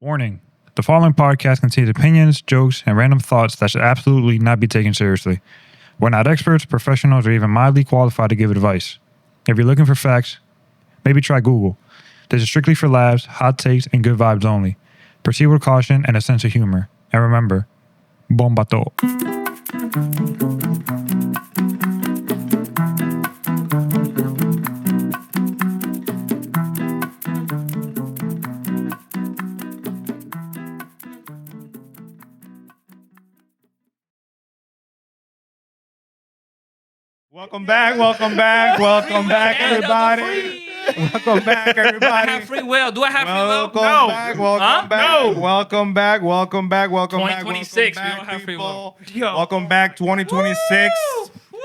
Warning. The following podcast contains opinions, jokes, and random thoughts that should absolutely not be taken seriously. We're not experts, professionals, or even mildly qualified to give advice. If you're looking for facts, maybe try Google. This is strictly for laughs, hot takes, and good vibes only. Proceed with caution and a sense of humor. And remember, Bomba'to. Welcome back, everybody. Welcome back, everybody. I have free will. Do I have free will? Welcome back. 2026, we don't have free will. Welcome back, 2026. Woo!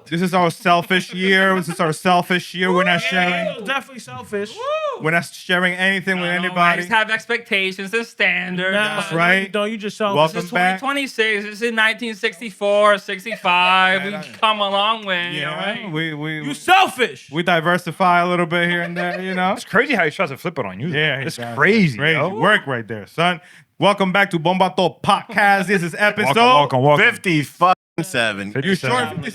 This is our selfish year. We're not sharing. Definitely selfish. We're not sharing anything with I anybody. just have expectations and standards. That's right. No, you just selfish. Welcome This is back. 2026. This is 1964, 65. We've come a long way, all right? You selfish. We diversify a little bit here and there, you know. It's crazy how he tries to flip it on you. Yeah, it's exactly. crazy. Crazy Yo. work right there, son. Welcome back to Bomba'to Podcast. This is episode Welcome. 57. You sure? 57. Is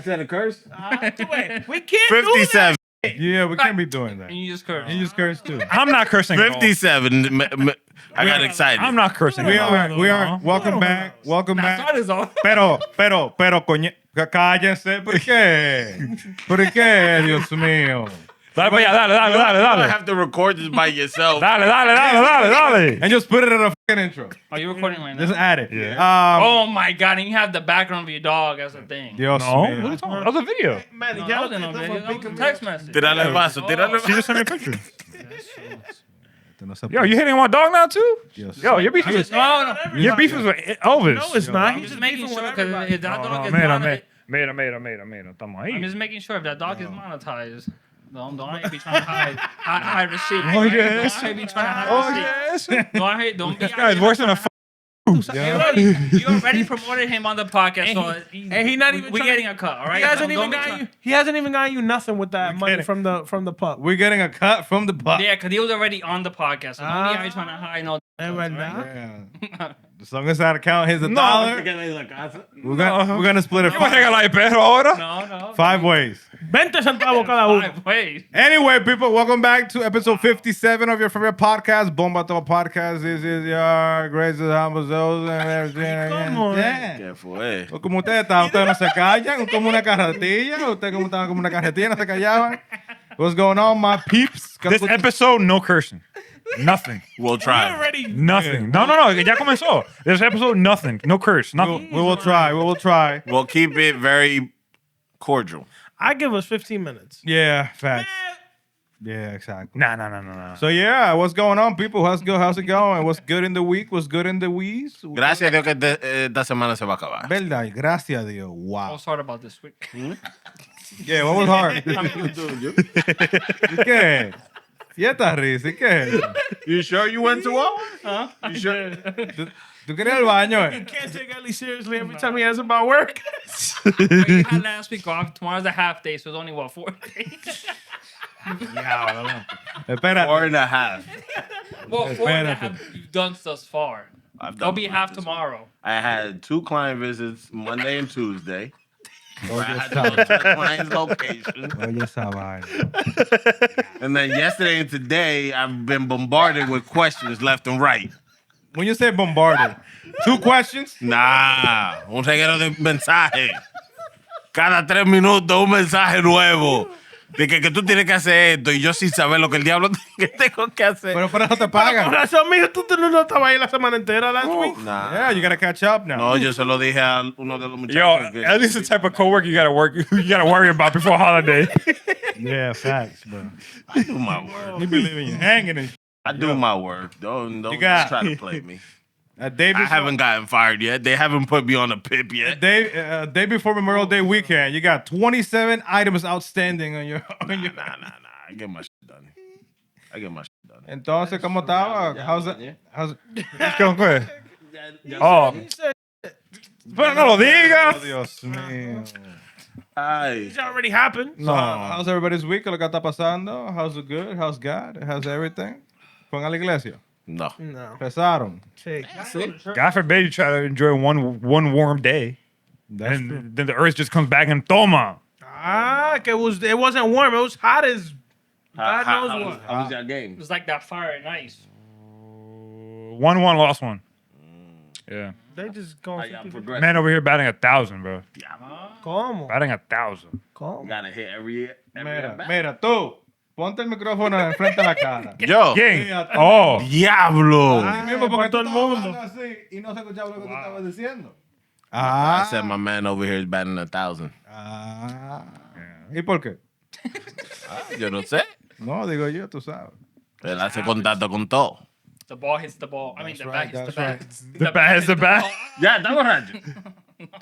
that a curse? Wait, we can't do 57. Yeah, we can't be doing that. And you just curse. You just cursed too. I'm not cursing. at all. 57. I got excited. I'm not cursing. We at all. are. Welcome back. Welcome That's back. what it's all. Pero, cállense. ¿Por qué? ¿Por qué, Dios mío? Dale, pa' allá, You dale. have to record this by yourself. Dale. And just put it in a fucking intro. Are you recording right now? Just add it. Yeah. Oh my God! And you have the background of your dog as a thing. Dios No, what are mío. you talking about? That was a video. Man, No, that wasn't no video. That was a text message. Tírale el vaso. She just sent me a picture. No se Yo, you hitting my dog now too? Dios. Yo, your beef is No. your beef is with Elvis. No, it's not. I'm just making sure because if that dog is Mira. Estamos I'm ahí. just making sure if that dog is monetized. Don't be trying to hide receipt. Oh, yes. Don't be trying to hide receipt. Don't be. This guy's worse than a You already promoted him on the podcast, so And he not even we're trying- getting a cut, all right? He hasn't Don't even be got trying- you. He hasn't even got you nothing with that money kidding. from the pup. We're getting a cut from the butt. Yeah, because he was already on the podcast, so don't be out here trying to hide no. Yeah. As long as that account hits $1, we're gonna split it ¿Cómo regalar el perro ahora? No. 5 ways. 20 centavos cada uno. Wait. Anyway, people, welcome back to episode 57 of your favorite podcast, Bomba'to Podcast. This is your greatest humble souls and everything. Come on. Yeah. ¿Qué fue? Pues como ustedes estaban, ustedes no se callan, como una carretilla, ustedes como estaban como una carretilla, no se callaban. What's going on, my peeps? This episode, no cursing. Nothing. We'll try. Nothing. No. Ya comenzó. This episode, nothing. No curse. Nothing. We will try. We'll keep it very cordial. I give us 15 minutes. Yeah, facts. Yeah, exactly. No. So yeah, what's going on, people? How's it going? What's good in the week? What's good in the weeks? Gracias a Dios que esta semana se va a acabar. Verdad, gracias a Dios. I Wow. was hard about this week. Yeah, what was hard? ¿Y qué? ¿Y esta risa? ¿Y qué? You sure you went to one? Huh? You sure? ¿Tú querías el baño, You can't take Ellie seriously every time he asks about work. We had last week off. Tomorrow's a half day, so it's only, 4 days? Espera. 4.5. Well, 4 and a half you've done thus far. I've There'll done be mine half this week. tomorrow. I had 2 client visits Monday and Tuesday. I had to go to the client's location. Oye, esa vaina. And then yesterday and today, I've been bombarded with questions left and right. When you say bombarded, 2 questions? Nah, un reguero de mensajes. Cada 3 minutos un mensaje nuevo. De que tú tienes que hacer esto y yo sin saber lo que el diablo que tengo que hacer. Pero por eso te Por pagan. razón, mijo, tú no estabas ahí la semana entera last week. Nah. Yeah, you gotta catch up now. No, yo se lo dije a uno de los Yo, muchachos. que- at least the type of coworker you gotta worry about before holiday. Yeah, facts, bro. I do my work. You believe in you hanging and I do my work. Don't You got- try to play me. a day I before, haven't gotten fired yet. They haven't put me on a pip yet. day before Memorial Day weekend, you got 27 items outstanding on your. Nah. I get my shit done. Entonces, ¿cómo estaba? How's it? ¿Cómo fue? Oh, pero no lo digas. Dios mío. Ay. It's already happened. No. How's everybody's week? ¿Lo que está pasando? How's it good? How's God? How's everything? ¿Fueron a la iglesia? No. No. Pesaron. Sí. God forbid you try to enjoy one warm day, That's true. and then the earth just comes back and toma. It wasn't warm. It was hot as God knows what. How was that game? It was like that fire and ice. 1-1, lost one. Yeah. They just going. Man over here batting 1,000, bro. ¿Cómo? Batting 1,000. ¿Cómo? Gotta hit every Mira, tú. Ponte el micrófono enfrente de la cara. Yo. ¿Quién? Oh. Diablo. Mismo porque todo el mundo. así y no se escuchaba lo que tú estabas diciendo. I said my man over here is batting 1,000. ¿Y por qué? Yo no sé. No, digo yo, tú sabes. Él hace contacto con todo. The ball hits the ball. I mean, the bat hits the bat. The bat is the bat. Ya, está borracho.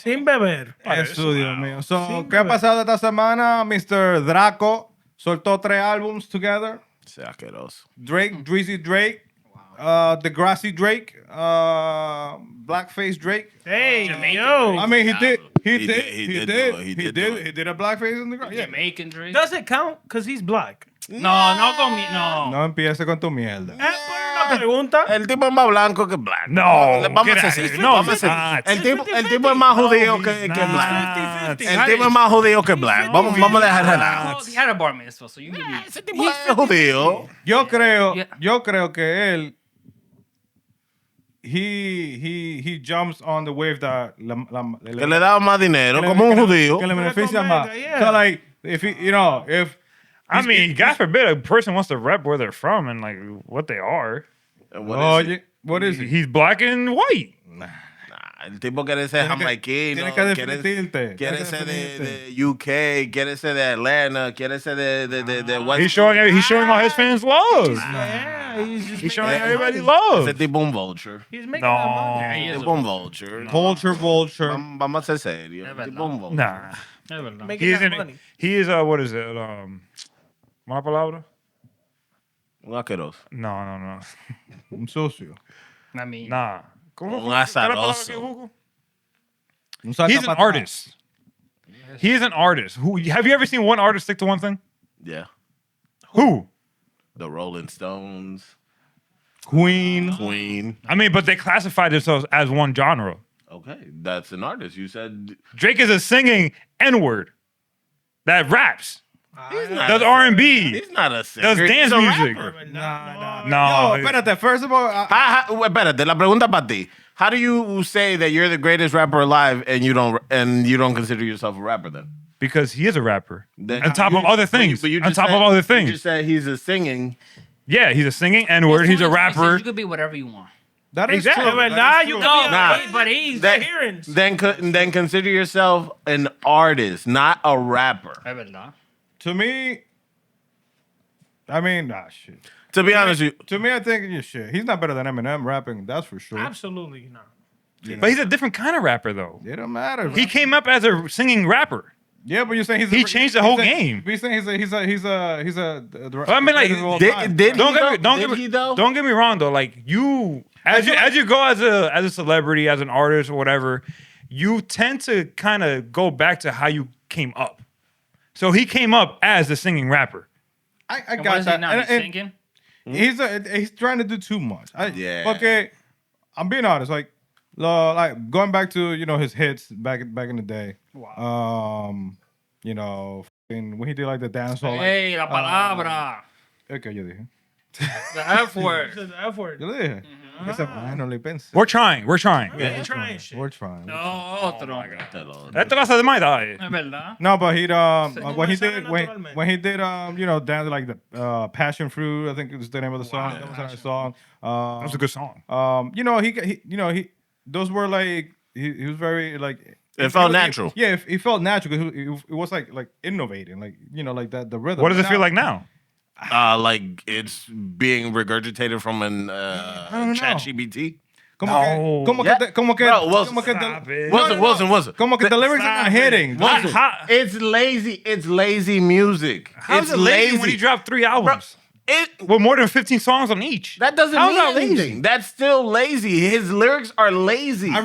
Sin beber. Eso, Dios mío. So, ¿qué ha pasado esta semana? Mr. Draco soltó 3 álbums together. Sea asqueroso. Drake, Drizzy Drake, Degrassi Drake, Blackface Drake. Hey, Jamaican yo. I mean, he did a blackface in the Degrassi. Yeah. Jamaican drink. Does it count? Because he's black. No, no conmigo. No. No empieces con tu mierda. Pero una pregunta. El tipo es más blanco que black. No, Vamos get a out ser of here. sinceros. No, Vamos a ser he's not. El tipo es más judío que black. El tipo es más judío que black. Vamos a dejar relajo. He had a bar mitzvah, so you can be. Ese tipo es judío. Yo creo Yeah. que él he jumps on the wave that Que le da más dinero, como un judío. que le beneficia más. Yeah. So like if he, if I mean, God forbid a person wants to rep where they're from and like what they are. oye, what is he? He's black and white. El tipo quiere ser jamaiquino, Tiene que definirte. quiere ser de UK, quiere ser de Atlanta, quiere ser de West. He's showing all his fans love. Yeah, He's showing everybody love. Ese tipo un vulture. He's making No. that money. He is Tipo un vulture. Vulture. Vamos a ser serios. Tipo un vulture. Nah. Es verdad. Making that money. He is what is it? ¿Una palabra? Un asqueroso. No. Un socio. I mean, Nah. Un azaroso. He's an artist. He is an artist. Have you ever seen one artist stick to one thing? Yeah. Who? The Rolling Stones. Queen. I mean, but they classify themselves as one genre. Okay, that's an artist. You said Drake is a singing N-word that raps, he's not does a- R&B, He's not a singer. does dance He's a music. rapper. No, Yo, espérate. First of all, Espérate, la pregunta para ti. How do you say that you're the greatest rapper alive and you don't consider yourself a rapper then? because he is a rapper. Then- On top of other things. But you On just top said- of other You things. just said he's a singing. Yeah, he's a singing N-word. He's a rapper. You could be whatever you want. that is Exactly. true. Verdad, That is you true. can be Nah. But he's. Then, Coherence. then consider yourself an artist, not a rapper. Es verdad. To me, I mean, shit. To be honest with you, To me, I think shit. He's not better than Eminem rapping. That's for sure. Absolutely not. But he's a different kind of rapper, though. It don't matter. He came up as a singing rapper. Yeah, but you're saying He changed the whole game. You're saying he's a. I mean, like, did Don't he get me, though? don't Did get he me, though? don't get me wrong though. Like as you go as a celebrity, as an artist or whatever, you tend to kind of go back to how you came up. So he came up as a singing rapper. I And what got is that. he now? He's singing? He's trying to do too much. Yeah. Okay, I'm being honest. Like going back to his hits back in the day. Wow. When he did like the dance hall. Hey, la palabra. Okay, yo dije. The F word. The F word. Yo le dije. Esa no le pensé. We're trying. Yeah, They're trying shit. We're trying. No, otro. Esto lo hace de más, dale. Es verdad. No, but he Se when he sale did naturalmente. when he did dance like the Passion Fruit, I think it was the name of the song. That was a nice song. That was a good song. He those were like he was very like It felt natural. Yeah, it felt natural. It was like innovating, like that the rhythm. What does it feel like now? Like it's being regurgitated from an don't chat know. GBT. No. Como Yeah. que como que Bro, Wilson, como que stop the- it. Wilson. como que the lyrics are not hitting. Wilson, it's lazy. It's lazy music. How's it's it lazy when he dropped 3 albums? With more than 15 songs on each. That doesn't How's mean that anything. lazy? That's still lazy. His lyrics are lazy. I'd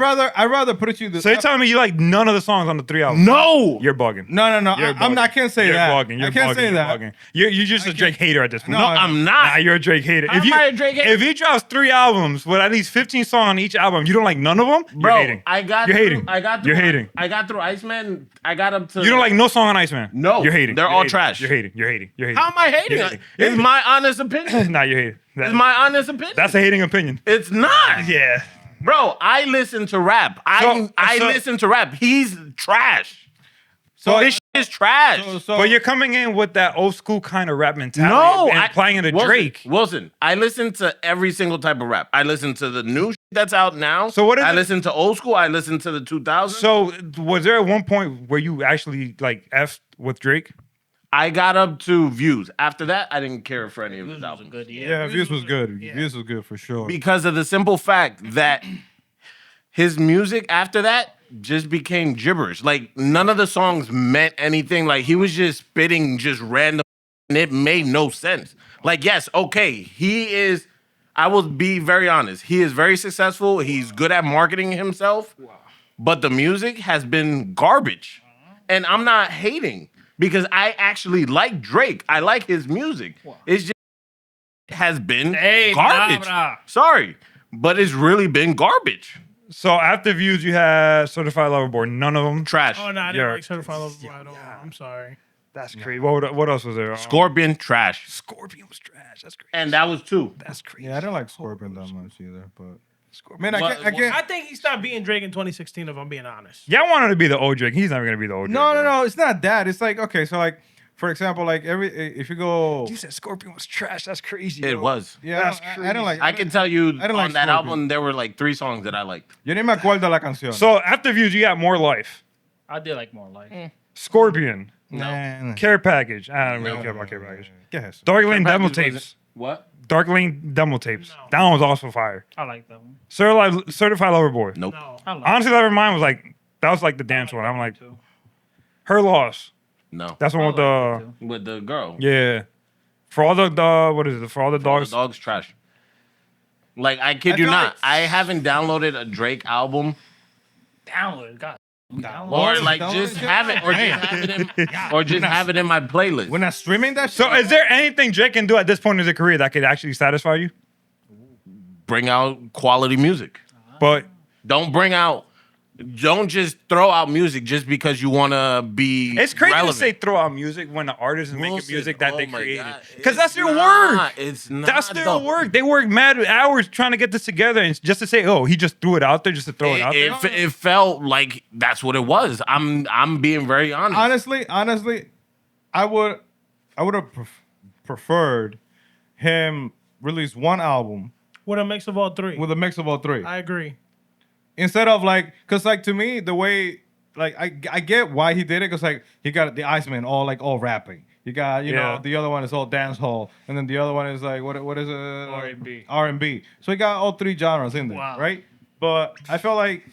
rather put it to you this. So you're telling me you like none of the songs on the 3 albums? No. You're bugging. No. You're bugging. I can't say You're that. Bugging. You're I can't bugging. say You're that. bugging. You're just a Drake hater at this point. No, No, I'm not. Nah, you're a Drake hater. How am I a Drake hater? If he drops 3 albums with at least 15 songs on each album, you don't like none of them? Bro, you're hating. You're hating. You're hating. I got through Iceman. I got up to. You don't like no song on Iceman? No. You're hating. They're You're all hating. trash. You're hating. You're hating. You're hating. How am I hating? You're hating. It's my honest opinion. Nah, you're hating. It's my honest opinion. That's a hating opinion. It's not. Yeah. Bro, I listen to rap. I So- listen to rap. He's trash. So This shit is trash. So But you're coming in with that old school kind of rap mentality No, and applying it to Wilson, Drake. Wilson, I listen to every single type of rap. I listen to the new shit that's out now. So what is I it- listen to old school. I listen to the 2000s. So was there at one point where you actually like F'd with Drake? I got up to Views. After that, I didn't care for any of his This was a albums. good year. yeah, Views was good. Views was good for sure. Because of the simple fact that his music after that just became gibberish. Like none of the songs meant anything. Like he was just spitting just random and it made no sense. Like, yes, okay, he is, I will be very honest. He is very successful. He's good at marketing himself. But the music has been garbage. And I'm not hating because I actually like Drake. I like his music. It's just has been Hey, garbage. bra. Sorry, but it's really been garbage. So after Views, you had Certified Lover Boy. None of them. Trash. Oh no, I Yeah. didn't like Certified Lover Boy at all. I'm sorry. That's crazy. What else was there? Scorpion, trash. Scorpion was trash. That's crazy. And that was 2. That's crazy. Yeah, I didn't like Scorpion that much either, but Scorpion. man, What- I can't. I think he stopped being Drake in 2016. If I'm being honest. Y'all wanted to be the old Drake. He's never gonna be the old Drake. No, it's not that. It's like okay, so like for example, like if you go, You said Scorpion was trash. That's crazy. It yo. was. yeah, That's I don't like. I can tell you I don't on like that Scorpion. album, there were like 3 songs that I liked. Yo ni me acuerdo la canción. So after Views, you got More Life, I did like more life. Scorpion, nah. Care Package. I don't really care about Care Package. ¿Qué es eso? Dark Lane Demo Package Tapes. What? Dark Lane Demo Tapes. No. That one was also fire. I like that one. Certified Lover Boy. Nope. No. I like Honestly, Never Mind was like that was like the dance one. I'm like, too. Her Loss. No. That's the one with I the like it With the girl. yeah. For all the what is it? For all the All the dogs. dogs trash. Like, I kid I you feel not. like- I haven't downloaded a Drake album. Download. God. Download. Or like Download just it? have it, or just have it in, or just have it in my playlist. We're not streaming that. So shit? is there anything Drake can do at this point in his career that could actually satisfy you? Bring out quality music. But Don't just throw out music just because you want to be. it's crazy relevant. to say throw out music when the artist is making Wilson, music that oh they my created. God. Because It's that's their not. work. It's not. That's their though. work. They work mad hours trying to get this together, and just to say, "Oh, he just threw it out there, just to throw it out there." It felt like that's what it was. I'm being very honest. honestly, I would have preferred him release one album With a mix of all 3. with a mix of all 3. I agree. Instead of like, cause like to me the way like I get why he did it, cause like he got the Iceman all rapping. You got Yeah. know the other one is all dance hall, and then the other one is like what is it? R&B. R&B. So he got all 3 genres in there, Wow. right? But I felt like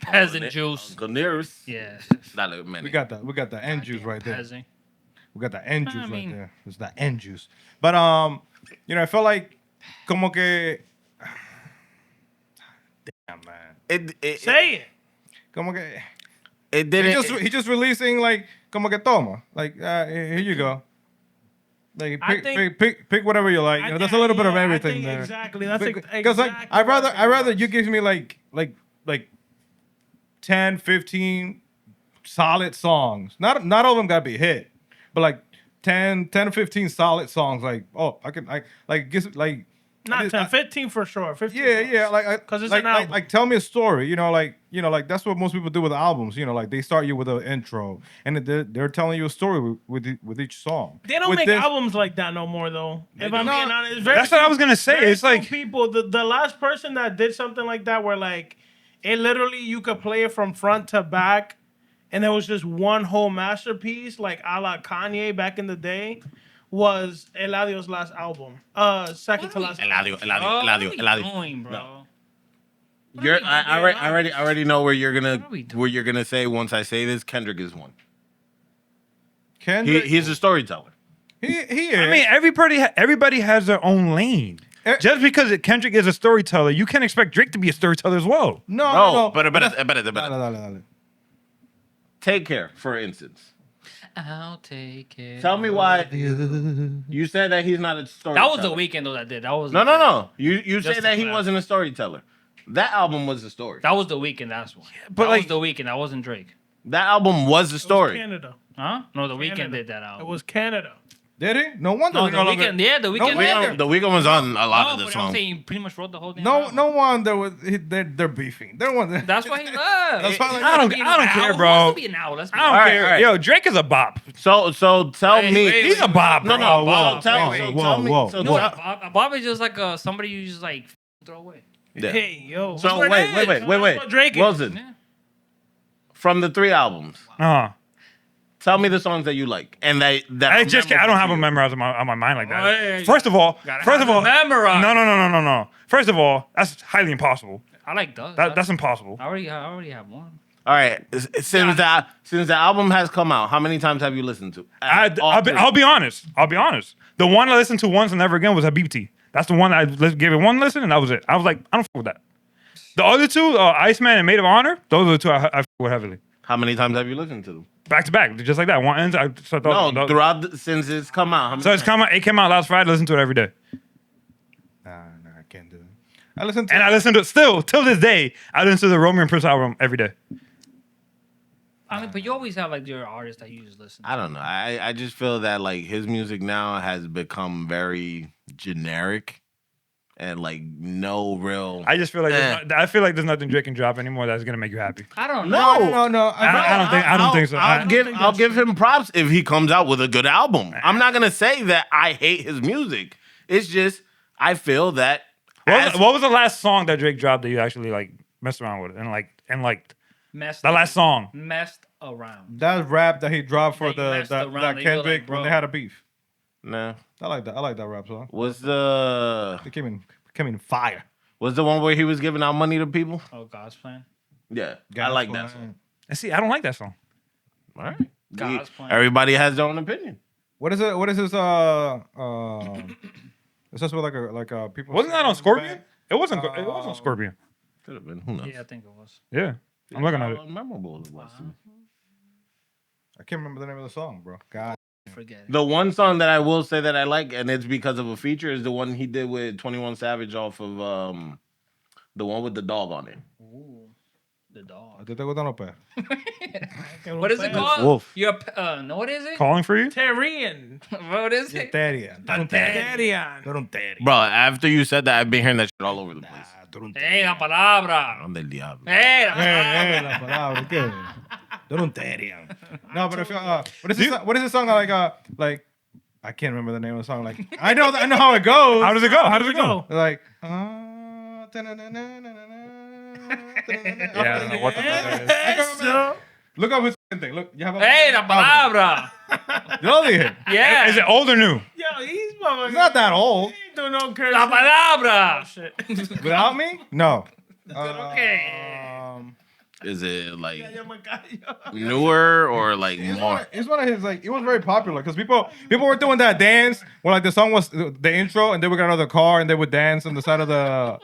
Peasant juice. Uncle Nearest. Yeah. Dale, man. we got the end juice right there. Peasant. We got the end I juice mean- right there. It's the end juice. But I felt like como que damn man. Say it. Como que It didn't. he just releasing like como que toma. Like here you go. Like I think- pick whatever you like. You know, there's a little bit of I everything think there. Exactly. That's Because like exactly I'd what I rather think you it give me like 10, 15 solid songs. Not all of them gotta be hit, but like 10 or 15 solid songs. Like I like get like Not 10, 15 for sure. 15 yeah, songs. like 'Cause it's like, an album. like tell me a story. Like that's what most people do with albums. Like they start you with an intro, and they're telling you a story with each song. They don't With make this- albums like that no more, though. If I'm do being not. honest, it's very That's what I was gonna say. very It's few like people. The last person that did something like that, where like it literally you could play it from front to back, and it was just one whole masterpiece, like a la Kanye back in the day, was Eladio's last album. Second to last. Eladio. Oh, what are we doing, bro? I already know where you're What are we doing? gonna say once I say this. Kendrick is one. Kendrick, He's a storyteller. He is. I mean, everybody has their own lane. Just because Kendrick is a storyteller, you can't expect Drake to be a storyteller as well. no. But Dale. Take Care, for instance. I'll take it. Tell me why you said that he's not a storyteller. That was the weekend though. That did. That was No. You Just say that to he clarify. wasn't a storyteller. That album was the story. That was the weekend. That's one. but that like- was the weekend. That wasn't Drake. That album was the It was story. Canada. Huh? No, the weekend Canada. did that out. It was Canada. Did he? No wonder. No, we the no longer- weekend. Yeah, the weekend. wonder. The Weeknd was on a lot No, of the but I'm songs. saying he pretty much wrote the whole thing. No wonder they're beefing. They're one. That's why he left. That's why, like, I don't care, bro. Wants to be an owl. Let's be I don't All right, care. all right. Yo, Drake is a bop. So tell Hey, me. wait, He's a bop. No, bro. no. whoa, Tell wait, me. whoa. So No, tell- Bob is just like somebody you just like throw away. Yeah. Hey, yo. So what it wait. is. That's what Drake is. Wilson, Yeah. from the 3 albums, tell me the songs that you like and that I don't have them a memorized on my mind like that. Hey, First of all, gotta have them memorized. no. First of all, that's highly impossible. I like those. That's impossible. I already have one. All right, since the album has come out, how many times have you listened to? I'll be honest. The one I listened to once and never again was Habibti. That's the one I gave it one listen and that was it. I was like, I don't fuck with that. The other two, Iceman and Maid of Honor, those are the two I fuck with heavily. How many times have you listened to them? Back to back, just like that. One ends. Since it's come out. How many So it's times? come out. It came out last Friday. I listen to it every day, Nah, I can't do it. I listen to. and I listen to it still till this day. I listen to the Romeo and Prince album every day. I mean, but you always have like your artists that you just listen to. I don't know. I just feel that like his music now has become very generic, and like no real. I just feel like there's nothing Drake can drop anymore that's gonna make you happy. I don't know. No. I don't think so. I'll give him props if he comes out with a good album. I'm not gonna say that I hate his music. It's just I feel that. What was the last song that Drake dropped that you actually like messed around with and liked? Messed The last song. Messed around. That rap that he dropped for That you messed around, that that you were like, Kendrick bro. when they had a beef. Nah. I like that. I like that rap song. Was the It came in fire. one where he was giving out money to people? Oh, God's plan. Yeah, I God's like plan. that song. And see, I don't like that song. All right. God's plan. Everybody has their own opinion. What is it? What is this? It's just with like a people. Wasn't that on Scorpion? It wasn't. It wasn't Scorpion. Could have been. Who knows? Yeah, I think it was. Yeah, I'm looking at it. How memorable it was. I can't remember the name of the song, bro. God. Forget it. The one song that I will say that I like, and it's because of a feature, is the one he did with 21 Savage off of the one with the dog on it. Ooh, the ¿A dog. ti te gustan los perros? What is it called? Wolf. No, what is it? Calling for you? Terrian. What is it? Terian. Terrian. Bro, after you said that, I've been hearing that shit all over the place. Hey, la palabra. I'm del diablo. Hey, la palabra. La palabra, ¿qué? Tú un terian. No, but if what is the song like I can't remember the name of the song. Like I know how it goes. How does it go? How does it go? Like Yeah, I don't know what the fuck that is. I can't remember. Look up his thing. Look, you have a Hey, la palabra. Yo lo dije. Yeah. Is it old or new? Yo, he's motherfucking. It's not that old. He ain't doing no curse. La palabra. Shit. Without me? No. Okay. Is it like Yo me callo. newer or like more? It's one of his like it was very popular because people were doing that dance where like the song was the intro and they would get out of the car and they would dance on the side of the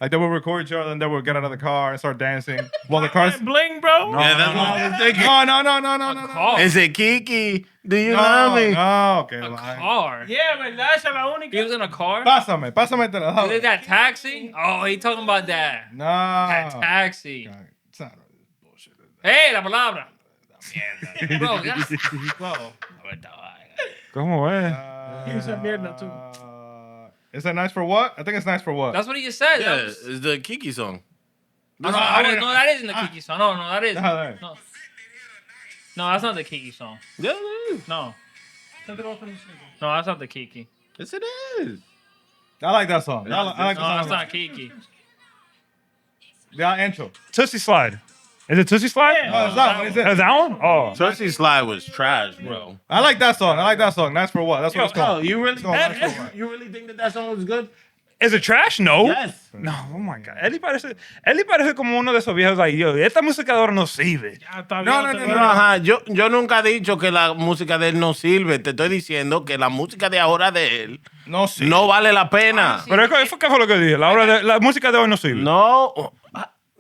like they would record each other and they would get out of the car and start dancing while the cars. Bling, bro. Yeah, that's what I was thinking. No. Car. Is it Kiki? Do you love me? No, okay. A Like, car. Yeah, verdad, esa es la única. He was in a car. pásame Is it that taxi? Oh, he talking about that. No. That taxi. It's not bullshit. Hey, la palabra. Bro, that's... ¿Cómo es? Esa mierda, too. Is that nice for what? I think it's nice for what? That's what he just said. Yeah, That was- it's the Kiki song. No, that isn't the Kiki song. No, that isn't. No, that is. No, that's not the Kiki song. Yeah, it is. No, that's not the Kiki. Yes, it is. I like that song. I like the No, that's song. not Kiki. The intro. Tootsie Slide. Is it Tootsie Slide? Yeah. Oh, it's that one. Is it? Is that one? Oh. Tootsie Slide was trash, bro. I like that song. Nice for what? That's what it's Oh, called. you really, Nice for what? you really think that song was good? Is it trash? No. Yes. No, oh my God. Él parece como uno de esos viejos like, yo, esta música de ahora no sirve. Ya está No, bien, no, te no, digo. no. Ajá, yo nunca he dicho que la música de él no sirve. Te estoy diciendo que la música de ahora de él No sé. no vale la pena. Pero ¿qué fue lo que dije? La música de hoy no sirve. No.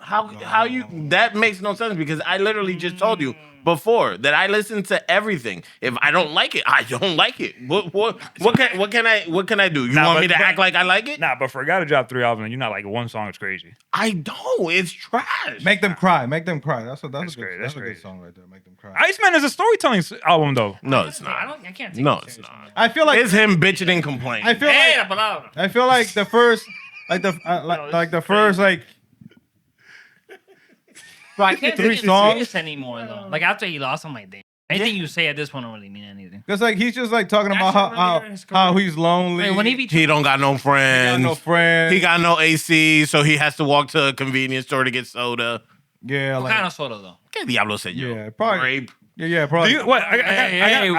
How you? That makes no sense because I literally just told you before that I listen to everything. If I don't like it, I don't like it. What can I do? You Nah, want but- me to but- act like I like it? Nah, but for a guy to drop 3 albums and you're not like one song, it's crazy. I don't. It's trash. Make them cry. Make them cry. That's That's a good, great, that's that's a good great. song right there. Make them cry. Iceman is a storytelling album though. No, it's I not. can't take No, it it's seriously. not. I feel like It's him bitching and complaining. I feel Hey, like la palabra. I feel like the first like the like the first like Bro, I can't 3 take it songs. serious anymore though. Like after he lost, I'm like, damn. Anything you say at this point don't really mean anything. it's like he's just like talking about That's really his how career. he's lonely. Like, when he be He don't got no got friends. no friends. He got no AC, so he has to walk to a convenience store to get soda. yeah, what like kind of soda though? ¿Qué diablo sé yo? Yeah, probably- Grape. yeah, Do probably. you, what? I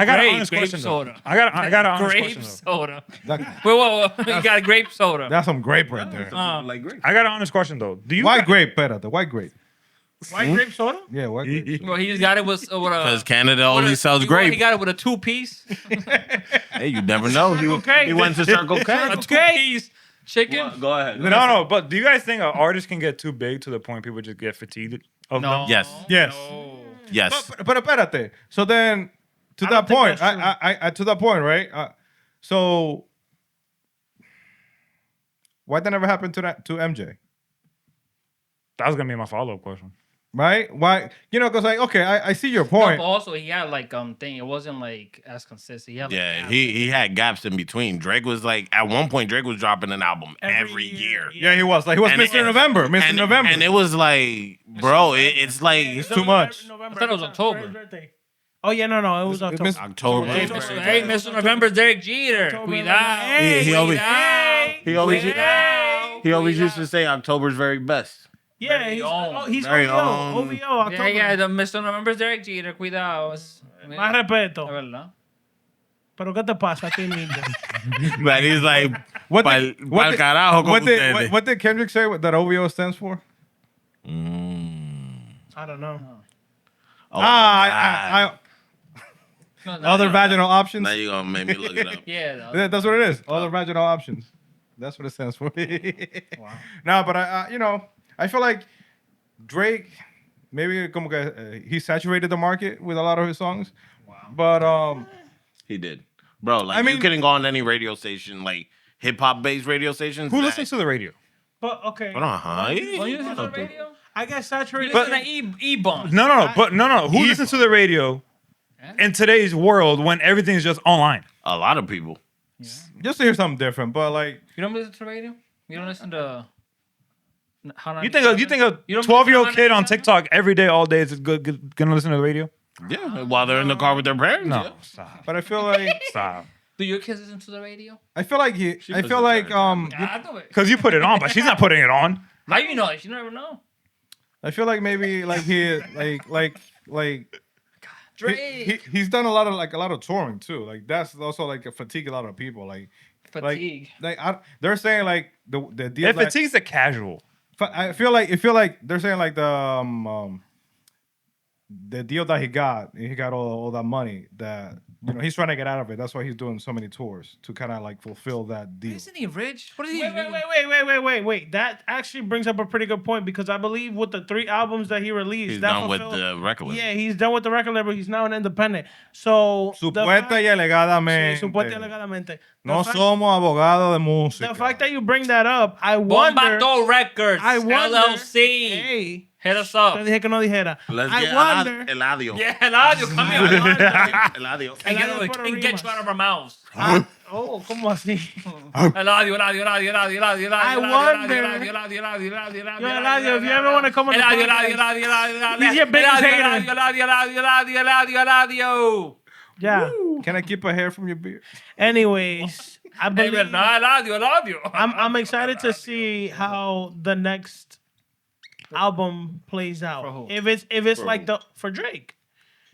got an honest grape question though. soda. I got an honest Grape question though. soda. That- Wait. You got a grape soda. that's some grape right there. Like grape. I got an honest question though. Do you? White grape better. The white grape. White grape soda? Yeah, white grape. Well, he just got it with a. Because Canada only sells He grape. got it with a 2-piece. Hey, you never know. Okay. He went to Circle K. A 2-piece chicken. Go ahead. No. But do you guys think an artist can get too big to the point people just get fatigued of No. them? Yes. Yes. No. Yes. But espérate. So then, to I that don't think point, that's I to that point, right? So why that never happened to MJ? That was gonna be my follow-up question. Right? Why? You know, because like, okay, I see your No, point. but also he had like thing. It wasn't like as consistent. He had, like, Yeah, gaps. he had gaps in between. Drake was like, at one point, Drake was dropping an album every year. Yeah, he was like he was And- Mr. November, Mr. And, November. and it was like, bro, it's like It's too much. November. I thought it was October. For his birthday. Oh yeah, no, it was October. October. Hey, Mr. November's Derek Jeter. October, Cuidado. hey, he always- Cuidado. he always- Cuidado. He always used to say October's very best. Yeah, Very he's own. he's Very OVO. own. OVO, October. Yeah, the Mr. November's Derek Jeter. Cuidado. Más respeto. Es verdad. Pero ¿qué te pasa a ti, ninja? But he's like, What pa'l did- what did- carajo con what did, ustedes. what did Kendrick say that OVO stands for? I don't know. Oh, my No, Other vaginal options. Now you're going to make me look it up. Yeah. Yeah, that's what it is. Other vaginal options. That's what it stands for. Wow. No, but I feel like Drake maybe como que, he saturated the market with a lot of his songs. Wow. But He did. Bro, like, I mean- you couldn't go on any radio station, like, hip-hop based radio stations. Who listens to the radio? But okay, Oh, you listen to the radio? I get saturated. You listen to E-Bump. No. Who listens to the radio in today's world when everything's just online? A lot of people. just to hear something different. But like, You don't listen to the radio? You don't listen to... You think a You don't 12-year-old listen kid to on 97? TikTok every day, all day is gonna listen to the radio? Yeah, while they're in the car with their parents. No, yeah. stop, but I feel like stop. Do your kids listen to the radio? I feel like he. I puts feel it like there. I do it. Because you put it on, but she's not putting it on. How you know? You never know. I feel like maybe like he like Drake. he's done a lot of touring too. Like that's also like a fatigue a lot of people. Like Fatigue. they're saying like the deal. If fatigue's a casual. I feel like they're saying like the deal that he got all that money that he's trying to get out of it. That's why he's doing so many tours to kind of like fulfill that deal. Isn't he rich? What is he? Wait. That actually brings up a pretty good point because I believe with the 3 albums that he released, He's that done with fulfilled- the record label. Yeah, he's done with the record label. He's now an independent. So Supuesta y alegadamente. Sí, supuesta y alegadamente. No somos abogados de música. The fact that you bring that up, I wonder. Bomba'to Records. I wonder. LLC. Hey, Hit us up. te dije que no dijera. Let's I get wonder. Eladio. Yeah, Eladio, come here. Eladio. And Eladio put a get remix. you out of our mouths. Oh, ¿cómo así? Eladio. I wonder. Yo, Eladio, if you ever want to come on the podcast, he's your biggest hater. Eladio. Yeah. Can I keep a hair from your beard? Anyways, I Hey, believe verdad, Eladio. I'm excited to see how the next album plays For out. who? If it's like for Drake.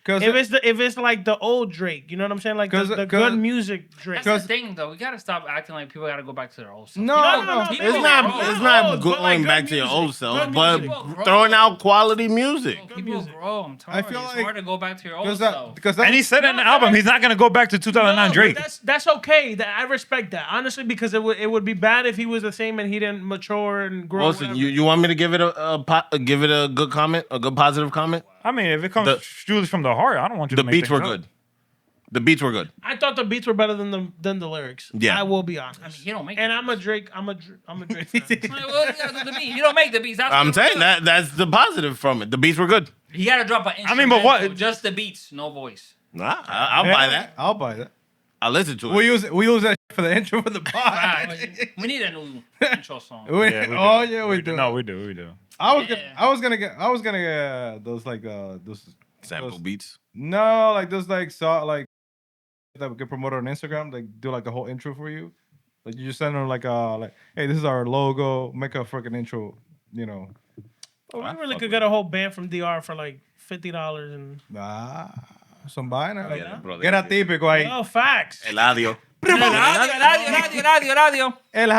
If it's like the old Drake, you know what I'm saying? Like the good music Drake. That's the thing, though. We gotta stop acting like people gotta go back to their old self. No. People It's grow. not But like going good back to your music. old self, Good but music. throwing out quality music. People grow. I'm telling I feel you, it's like- hard to go back to your old self. And he said in the album he's not gonna go back to 2009 No, Drake. but that's okay. I respect that honestly because it would be bad if he was the same and he didn't mature and grow. Wilson, whatever. you want me to give it a good comment, a good positive comment? I mean, if it comes The- truly from the heart, I don't want you The to make beats were things up. good. The beats were good. I thought the beats were better than the lyrics. Yeah. I will be honest. I mean, he don't make. And the I'm a beats. Drake. I'm a Drake fan. Well, you gotta do the beat. You don't make the beats. That's I'm what saying it is. that's the positive from it. The beats were good. You gotta drop an I mean, but what- instrumental, just the beats, no voice. Nah, I'll buy that. I'll buy that. I'll listen to it. We use that for the intro for the pod. We need a new intro song. We We do. No, we do. I was Yeah. gonna get those like those Sample those- beats. No, like those like that we can promote on Instagram. Like do like a whole intro for you. Like you just send them like hey, this is our logo. Make a freaking intro. You know. Well, we really could get a whole band from DR for like $50 and. Son vaina. Yeah, brother. Que era típico ahí. Oh, facts. Eladio. Radio. El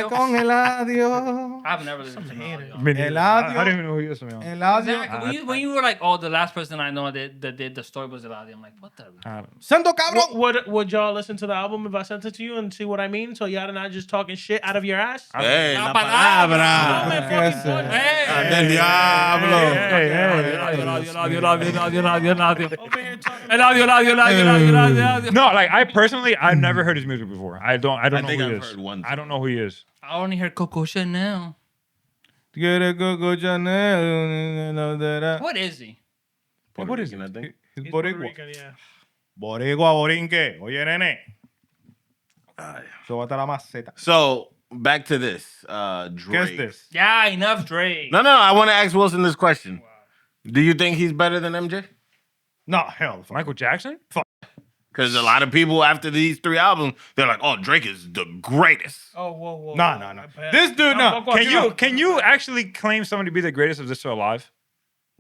con Eladio. I've never listened to radio. Eladio. I don't even know who he is. To be honest. Eladio. Exactly. When you were like, oh, the last person I know that did the story was Eladio. I'm like, what the? Santo cabrón. Would y'all listen to the album if I sent it to you and see what I mean? So y'all not just talking shit out of your ass? Hey, La la palabra. palabra. Ese. Del diablo. Over here talking. No, like I personally, I've never heard his music before. I don't know think who he I've is. heard one. I don't know who he is. I only heard Coco Chanel. Get a go Chanel. Know that. What is he? What is it? I think. He's He's Puerto Boricua. Rican, yeah. Boricua, borinque. Oye, nene. Súbate la maceta. So back to this. ¿Qué Drake. es this? Yeah, enough Drake. No. I want to ask Wilson this question. Do you think he's better than MJ? No, hell. Fuck. Michael Jackson? Because a lot of people after these 3 albums, they're like, "Oh, Drake is the greatest." Oh, whoa. No. This dude, no. Can you actually claim somebody to be the greatest if they're still alive?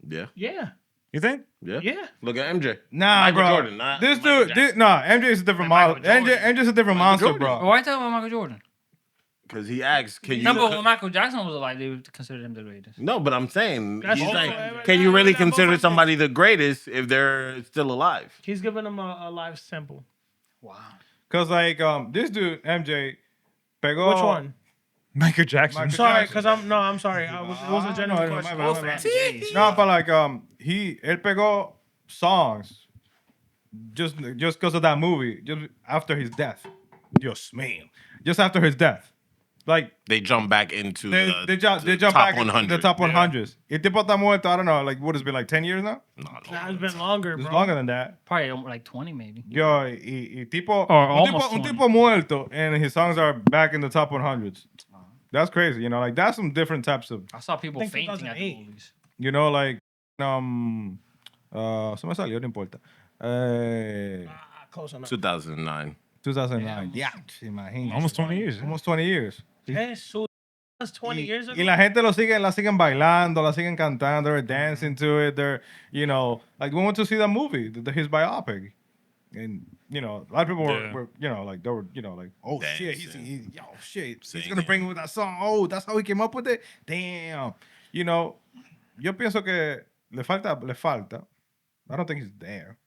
Yeah, Yeah. You think? Yeah. Look at MJ. Nah, Michael bro. Jordan, not This Michael dude, no, MJ is a different Michael monster. Jordan. MJ's a different monster, Jordan. bro. Why talking about Michael Jordan? Because he asked, "Can you?" No, but when Michael Jackson was alive, they would consider him the greatest. No, but I'm saying, That's he's true. like, can you really That's both consider of somebody the greatest if they're still alive? He's giving him a live sample. Wow. Cause like this dude MJ, pegó. Which one? Michael Jackson. Michael Sorry, Jackson. because I'm sorry. It was a genuine no, question. my bad. No, but like él pegó songs just because of that movie, just after his death. Dios mío. Just after his death. Like They jump back into they jump top back 100. the top 100s. El tipo está muerto, I don't know, like what has it been like 10 years now? Nah, it's been longer, It's bro. longer than that. Probably like 20 maybe. Yo, y tipo, Or un almost tipo, un 20. tipo muerto, and his songs are back in the top 100s. That's crazy, you know. Like that's some different types of, I saw people I think fainting at the 2008. movies. you know, like se me salió, no importa. Close enough. 2009. 2009. Yeah, imagínate. Almost 20 years. Almost 20 years. Jesus. That's 20 years ago. Y la gente la siguen bailando, la siguen cantando, they're dancing to it. They're, you know, like we went to see that movie, his biopic. And, you know, a lot of people were you know, like, they were, you know, like, oh, shit, he's going to bring with that song. Oh, that's how he came up with it? Damn. You know, yo pienso que le falta. I don't think he's there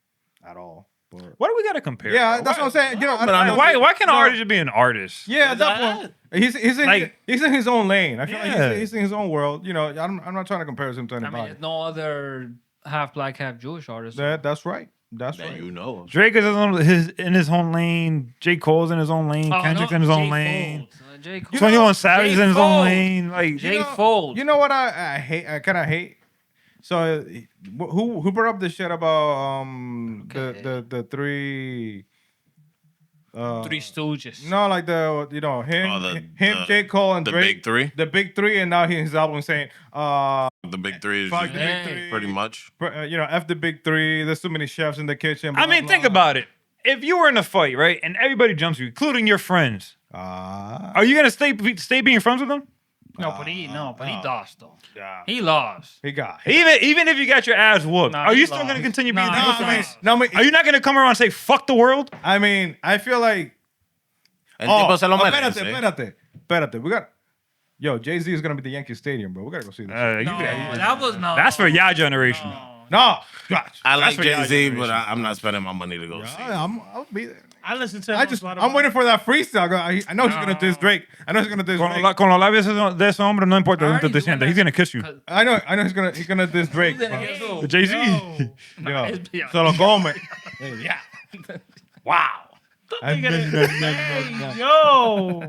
at all. But, Why do we gotta compare? yeah, bro? that's what I'm saying. You know, But I know- Why can't an artist just be an artist? yeah, at that point, he's in his own lane. I feel Yeah. like he's in his own world. You know, I'm not trying to compare him to I anybody. mean, there's no other half black, half Jewish artist. That's right. That's That right. you know of. Drake is in his own lane. J. Cole's in his own lane. Oh, Kendrick's no, in his own J. lane. Fold. J. Cole. 21 Savage is in his own Fold. lane. Like J. Fold. You know what I hate? I kind of hate. So who brought up the shit about the three Three Stooges. no, like the, you know, him, Oh, the J. Cole and the Drake, big three? the big three, and now his album saying The big three is fuck just the big three, pretty much. you know, F the big three. There's too many chefs in the kitchen. I mean, think about it. If you were in a fight, right, and everybody jumps you, including your friends, are you gonna stay being friends with them? No, but he lost though. Yeah. He lost. He got. Even if you got your ass whooped, Nah, are he you still lost. gonna continue being Nah, the he most lost. famous? No, I mean, Are you not gonna come around and say fuck the world? I mean, I feel like. El tipo se lo merece. Espérate. We got. Yo, Jay-Z is gonna be the Yankee Stadium, bro. We gotta go see this. That's for y'all generation. No, I like for y'all Jay-Z, but generation. I'm not spending my money to go see. I'll be there. I listen to. I'm waiting for that freestyle. I know he's gonna diss Drake. I know he's gonna diss Drake. Con los labios de ese hombre no importa I dónde already te sientes. doing He's gonna kiss you. I know he's gonna diss Drake. bro. Jay-Z. Yo, se lo come. Yeah. Wow. Yo.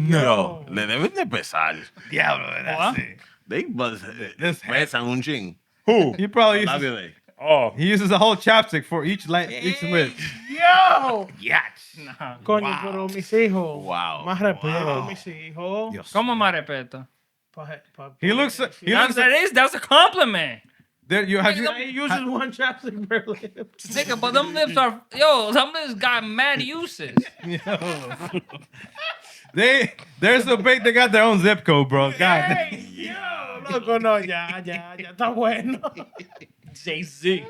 Yo, le deben de pesar. Diablo, that's it. They pesan un ching. Who? He probably Labio uses, de. Oh. he uses a whole chapstick for each lip. Yo. Yach. Coño, pero mis hijos. Wow. Más respeto, mis hijos. ¿Cómo me respeto? He looks. That's a compliment. There, you have you. He uses one chapstick per lip. Nigga, but them lips are some lips got mad uses. There's a bait. They got their own zip code, bro. God. Hey, yo, loco, no, ya, está bueno. Jay-Z. Ya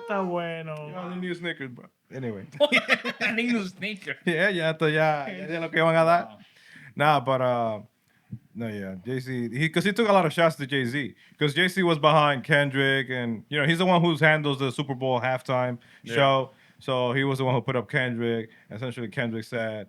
está bueno. Yo, the new Snickers, bro. Anyway. New sneaker. Yeah, ya lo que van a dar. Nah, but no, yeah, Jay-Z, because he took a lot of shots to Jay-Z, because Jay-Z was behind Kendrick, and you know he's the one who handles the Super Bowl halftime show, so he was the one who put up Kendrick. Essentially, Kendrick said,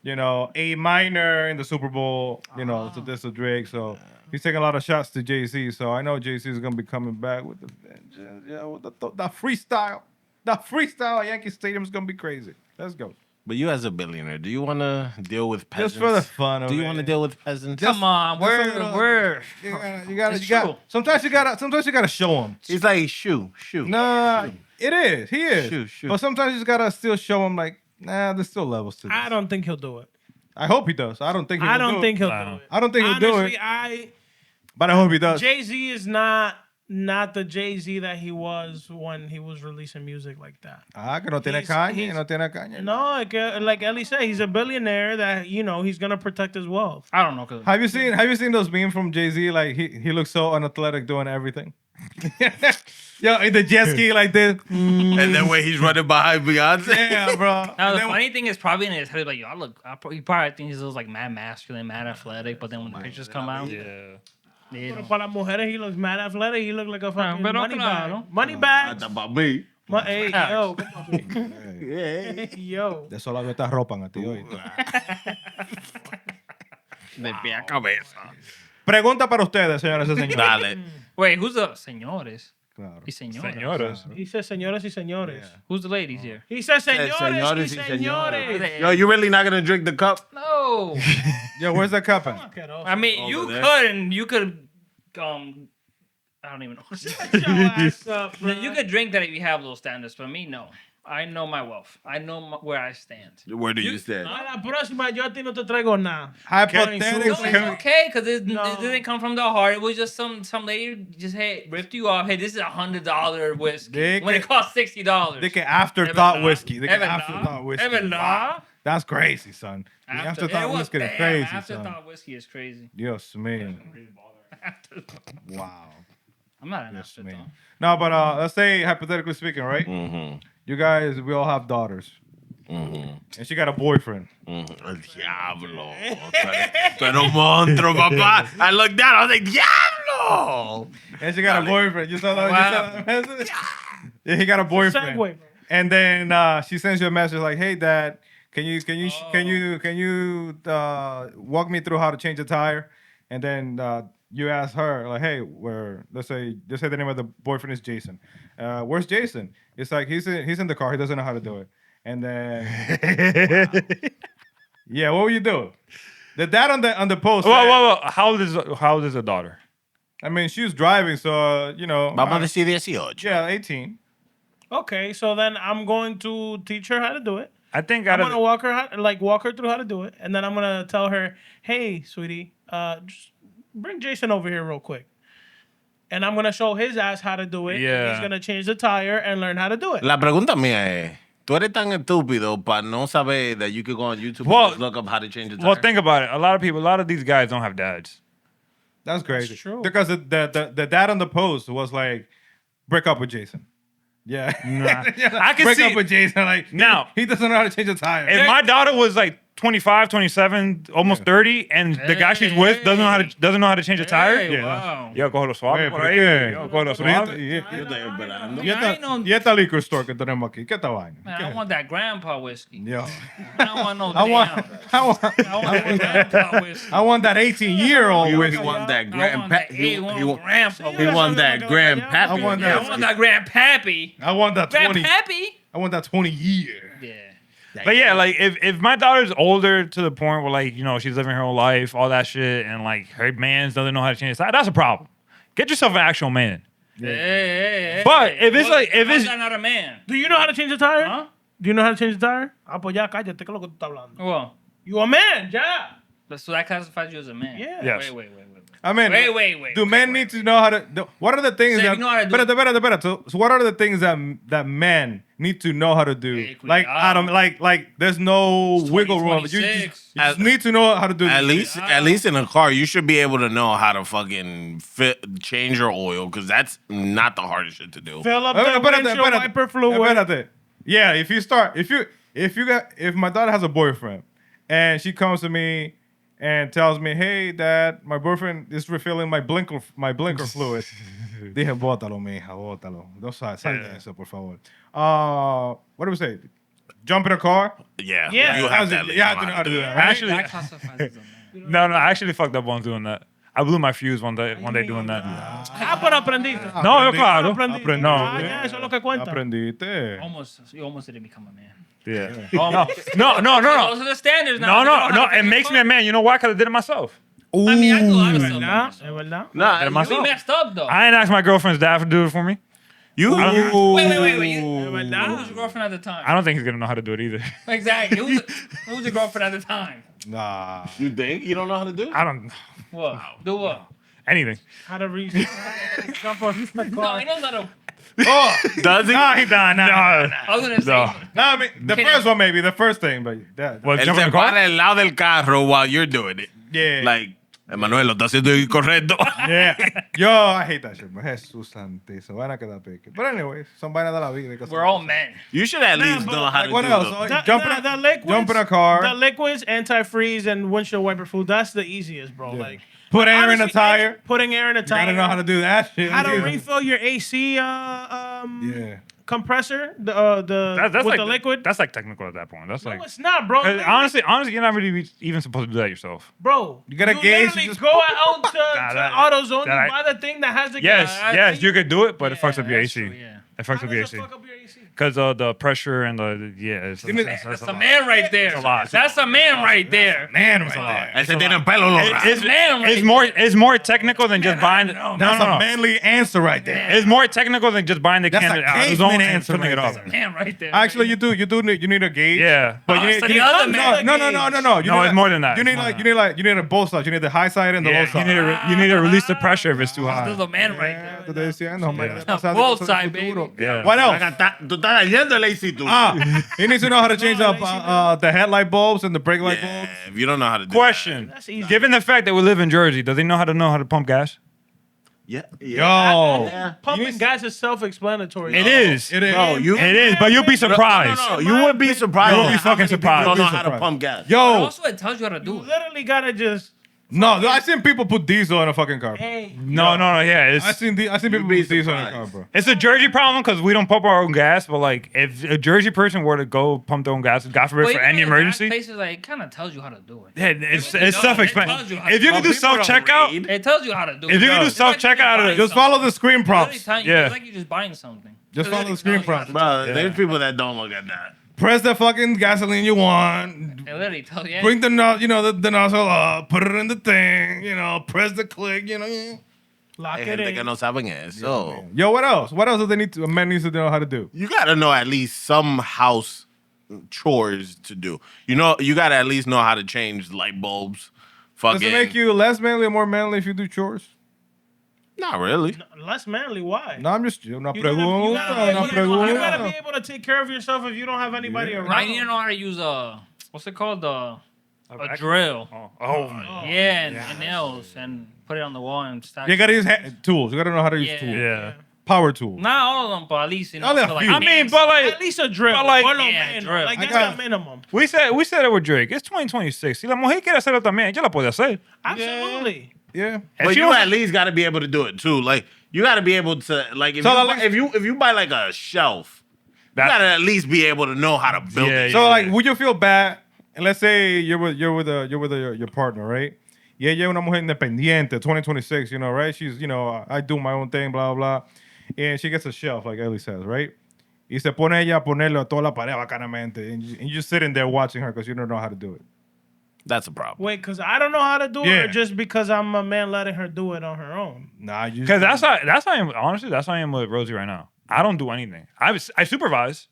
you know, A minor in the Super Bowl, you know, to diss Drake. So he's taking a lot of shots to Jay-Z. So I know Jay-Z is gonna be coming back with the vengeance, yeah, with the freestyle. That freestyle at Yankee Stadium is gonna be crazy. Let's go. But you as a billionaire, do you want to deal with peasants? Just for the fun of it. Do you want to deal with peasants? Come on, we're You gotta. It's true. Sometimes you gotta show them. He's like, shoo. Nah, it is. He is. Shoot. But sometimes you just gotta still show him like, nah, there's still levels to this. I don't think he'll do it. I hope he does. I don't think he'll I do don't it. think he'll do it. I don't think he'll do it. Honestly, But I hope he does. Jay-Z is not the Jay-Z that he was when he was releasing music like that. Que no tiene caña, no tiene caña. No, like Ellie said, he's a billionaire that, you know, he's gonna protect his wealth. I don't know. Cause Have you seen those memes from Jay-Z? Like he looks so unathletic doing everything. Yo, in the jet ski like this. And then when he's running behind Beyonce. Yeah, bro. now the And then- funny thing is probably in his head like, yo, he probably thinks he looks like mad masculine, mad athletic, but then when the pictures come out, Yeah. Pero para las mujeres, he looks mad athletic. He looks like a fucking pero money claro. bag. Money bags. That's about me. Hey, yo, come on. Hey, yo. De eso la veo esta ropa a ti hoy. De pie a cabeza. Pregunta para ustedes, señoras y señores. Dale. wait, who's the señores? Claro. Y señoras. Señoras. He says señores y señores. Who's the ladies here? He says Señores señores y y señores. Yo, you really not going to drink the cup? No. Yo, where's the cup at? I mean, you could I don't even know. Shut your ass up, bro. You could drink that if you have those standards, but me, no. I know my wealth. I know where I stand. Where do you stand? A la próxima yo a ti no te traigo nada. No, Hypothetically. it's okay because it No. didn't come from the heart. It was just some lady just ripped you off. Hey, this is $100 whiskey Dick when it costs $60. They can afterthought Ever whiskey. They can Ever afterthought whiskey. Ever Wow. That's crazy, son. The afterthought whiskey is crazy, son. Afterthought whiskey is crazy. Dios mío. Wow. I'm not an Yes, afterthought. man. No, but let's say hypothetically speaking, right? Mm-hmm. You guys, we all have daughters, Mm-hmm. and she got a boyfriend. Mm-hmm. El diablo. Pero monstruo, papá. I looked down. I was like, diablo. And she got a boyfriend. You saw that? Wow. You saw that message? Yeah, he got a boyfriend. Segue. And then she sends you a message like, "Hey, Dad, can you walk me through how to change a tire?" And then you ask her like, "Hey, let's say the name of the boyfriend is Jason. Where's Jason?" It's like he's in the car. He doesn't know how to do it. And then yeah, what will you do? The dad on the post. said- Whoa. How old is the daughter? I mean, she was driving, so you know. Vamos a decir 18. Yeah, 18. Okay, so then I'm going to teach her how to do it. I think I'm gonna walk her through how to do it, and then I'm gonna tell her, "Hey, sweetie, just bring Jason over here real quick." And I'm gonna show his ass how to do it. Yeah. He's gonna change the tire and learn how to do it. La pregunta mía es, tú eres tan estúpido para no saber that you could go on YouTube Well- and just look up how to change a tire. Well, think about it. A lot of these guys don't have dads. That's crazy. true. Because the dad on the post was like, break up with Jason. Yeah. Nah. I can break see- up with Jason. Like, Now- he doesn't know how to change a tire. If my daughter was like 25, 27, almost 30, and the guy she's with doesn't know how to change a tire, Hey, wow. yo, coge lo suave Oye, por ¿por ahí. qué? Yo, coge lo Pero suave. Yo estoy esperando. y esta liquor store que tenemos aquí, ¿qué esta vaina? Man, I want that grandpa whiskey. Yo. I don't want no I want, damn. I want, I want that grandpa whiskey. I want that 18-year-old He whiskey. want that I grand want that he A1 grandpa. he want that grand pappy. I want Yeah, that. I want that grandpappy. I want that 20. Grandpappy? I want that 20-year. Yeah. But yeah, like if my daughter's older to the point where like, you know, she's living her whole life, all that shit, and like her man doesn't know how to change his tire, that's a problem. Get yourself an actual man. Hey. But if it's like- if how's it's- that not a man? Do you know how to change a tire? Huh? Do you know how to change a tire? Ah, pues ya, cállate, que es lo que tú estás hablando. Well, You a man, ya. so that classifies you as a man. Yeah. Yes. Wait. I mean, Wait. do men need to know how to? What are the things So if that? you know how to do- Espérate. So what are the things that men need to know how to do? Hey, Like cuidado. Adam, like there's no wiggle room. You 2026. just need to know how to do. At this. least in a car, you should be able to know how to fucking change your oil because that's not the hardest shit to do. Fill up the windshield wiper fluid. Espérate. Yeah, if my daughter has a boyfriend and she comes to me and tells me, "Hey, Dad, my boyfriend is refilling my blinker fluid." Dije, bótalo, mija, bótalo. No salga eso, por favor. What do we say? Jump in a car? Yeah, Yeah. you have to at least You have know to know how how to do that. right? Actually, That classifies as a man. no, I actually fucked up on doing that. I blew my fuse one day doing that. Ah, pero aprendiste. No, yo claro. Aprendí. No. Ah, ya, eso es lo que cuenta. Aprendiste. You almost didn't become a man. Yeah. Almost. No. Those are the standards now. No. It makes me a man. You know why? Because I did it myself. I mean, I do a lot of stuff. ¿Verdad? by Es myself. verdad. Nah, Am I- We messed up though. I ain't asked my girlfriend's dad to do it for me. you. Wait. Es Who verdad. was your girlfriend at the time? I don't think he's gonna know how to do it either. Exactly. Who was your girlfriend at the time? Nah. You think you don't know how to do it? I don't What? Do what? anything. How to reach. Jump on the No, car. he knows how to. Oh, Does he? nah, he done. Nah. I was gonna say. No. No, I mean the first one maybe the first thing, but that. What, Él jump in se the car? para al lado del carro while you're doing it. Yeah. Like, Emanuel, lo está haciendo incorrecto. Yeah. Yo, I hate that shit, man. Jesús santísimo. Van a quedar pique. But anyways, son vainas de la vida. que We're all men. You should at least but know how Like, to what do else? it. Oh, The- jump the- in the liquids- jump in a car. The liquids, antifreeze, and windshield wiper fluid. That's the easiest, bro. Like Put air in the honestly, tire. Putting air in the You tire. gotta know how to do that shit. How to Yeah. refill your AC Yeah. compressor. That's With like the liquid. That's like technical at that point. That's No, like it's not, bro. 'cause honestly, you're not really even supposed to do that yourself. Bro, You gotta gauge, literally just- go out to that- AutoZone that I- and buy the thing that has the Yes, gas. yes, you could do it, but it fucks up your that's AC. true, yeah. It How fucks up does your it AC fuck up your AC? because the pressure and the it's That's a man right there. a lot. That's a man right there. Man, right there. Ese tiene pelo los It's, man right it's more technical than just buying. No, That's no. a manly answer right there. It's more technical than just buying the That's can a out of caveman zone and answer filling it right up. there. Man right there. Actually, you need a gauge. Yeah, But Oh, so the other man- no. No, it's more than that. You need you need a both sides. You need the high side and the low Yeah, side. you need to release the pressure if it's too high. There's a man right there. Te estoy diciendo, hombre, Yeah. ya pasas de Both cosas side, del futuro. baby. Yeah. What else? Tú estás dañando el AC tú. He needs to know how to change up the headlight bulbs and the brake light Yeah, bulbs. if you don't know how to do Question: That's easy. given the fact that we live in Jersey, does he know how to pump gas? that. Yo, Pumping gas is self-explanatory. It is. it is. Bro, It is, but you'll be surprised. No, you would be surprised. You would be at how fucking many people surprised. Don't know You'd be how to surprised. pump gas. But Yo, also, it tells you how to do You it. literally gotta just. no, I seen people put diesel in a fucking car. Hey, No, yeah, I seen people be put diesel in a car, surprised. bro. it's a Jersey problem because we don't pump our own gas. But like, if a Jersey person were to go pump their own gas, God forbid, But for even any in gas emergency, places, like, it kind of tells you how to do it. yeah, it's It self-explanatory. tells you how to If you do can it. do People don't self-checkout, read. It tells you how to do it. if you can do It's like self-checkout, Just follow the screen prompts. It's like Yeah. you're just buying something. Just It follow literally the screen tells you how to prompts. do Bro, there's people that don't look at that. Press the fucking gasoline you want. it. It literally tells you. Bring the the nozzle up. Put it in the thing. Press the click. lock Hay it gente que in. no saben eso. Yo, what else? What else do a man needs to know how to do? You gotta know at least some house chores to do. You gotta at least know how to change light bulbs. Does Fucking. it make you less manly or more manly if you do chores? Not really. Less manly. Why? No, I'm just una You gotta- pregunta, una you gotta pregunta. be able to take care of yourself if you don't have anybody around. I need to know how to use what's it called? A drill. Oh. Yeah, and nails, and put it on the wall and stack. You gotta use tools. You gotta know how to use Yeah. tools. Yeah. Power tools. Not all of them, but at least Only a so, few. I mean, but like At least a drill. But like- Por lo Yeah, menos. drill. Like I that's got- the minimum. we said it with Drake. It's 2026. Si la mujer quiere hacerlo también, ella la puede hacer. Absolutely. Yeah. If But she you don't- at least got to be able to do it too. Like you got to be able to like if So, you, like- if you buy like a shelf, you That- got to at least be able to know how to build Yeah, it. So like, would you feel bad? And let's say you're with your partner, right? Yeah, ella es una mujer independiente, 2026, right? She's, I do my own thing, blah, blah. And she gets a shelf, like Ellie says, right? Y se pone ella a ponerlo a toda la pared bacanamente. And you're just sitting there watching her because you don't know how to do it. That's a problem. Wait, because I don't know how to do it, Yeah. or just because I'm a man letting her do it on her own? Nah, you Because that's how I am. Honestly, that's how I am with Rosie right now. I don't do anything. I supervise.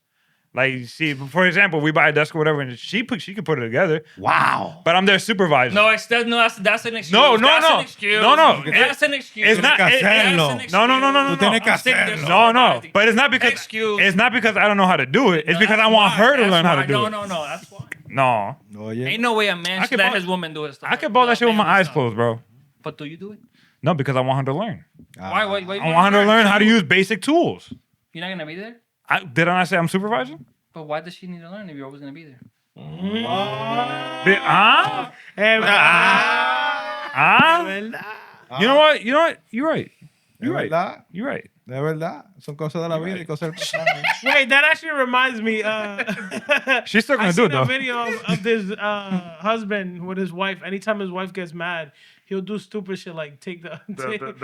Like, see, for example, we buy a desk or whatever, and she can put it together. Wow. But I'm their supervisor. No, that's an excuse. No, That's no. an excuse. No, no. That's an excuse. It's not. Tienes que it- hacerlo. That's an No, no, no, no, no, excuse. no. Tienes que I'm sitting there hacerlo. No, no. supervising. But it's not because Excuse. it's not because I don't know how to do it. It's because I want her to That's learn how why. to do no, it. No, that's why. No, No, yeah. Ain't no way a man I should could let ball- his woman do his stuff. I could ball that shit with my eyes closed, bro. But do you do it? No, because I want her to learn. Why? I want her to learn how to use basic tools. You're not gonna be there. Did I not say I'm supervising? But why does she need to learn if you're always gonna be there? Ah, You know what? You're right. You're right. verdad. You're right. De verdad. Son cosas de la vida y cosas del pasado. Wait, that actually reminds me. She's still gonna I do seen it though. a video of this husband with his wife. Anytime his wife gets mad, he'll do stupid shit like take the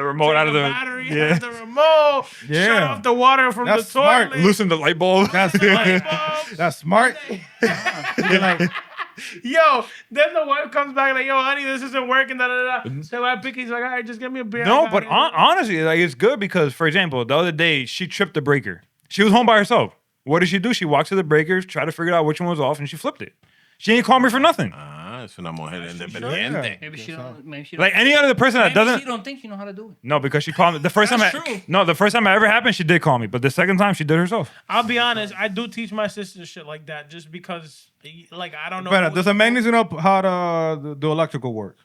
remote take out of the- battery, yeah. out of the remote, Yeah. shut off the water from That's the smart. toilet. Loosen the light bulb. That's light smart. bulbs. That's smart. You're like, Yo, then the wife comes back like, yo, honey, this isn't working. Da da da. So I pick. He's like, all right, just give me a beer. I No, got but it." honestly, like it's good because, for example, the other day she tripped the breaker. She was home by herself. What did she do? She walked to the breakers, tried to figure out which one was off, and she flipped it. She ain't call me for nothing. Es una mujer independiente. Maybe she don't. Maybe she Like don't. any other person that Maybe she doesn't. don't think you know how to do it. No, because she called me the first That's time. true. The first time it ever happened, she did call me, but the second time she did herself. I'll be honest. I do teach my sister shit like that just because, like, I don't know. but does a man need to know how to do electrical work?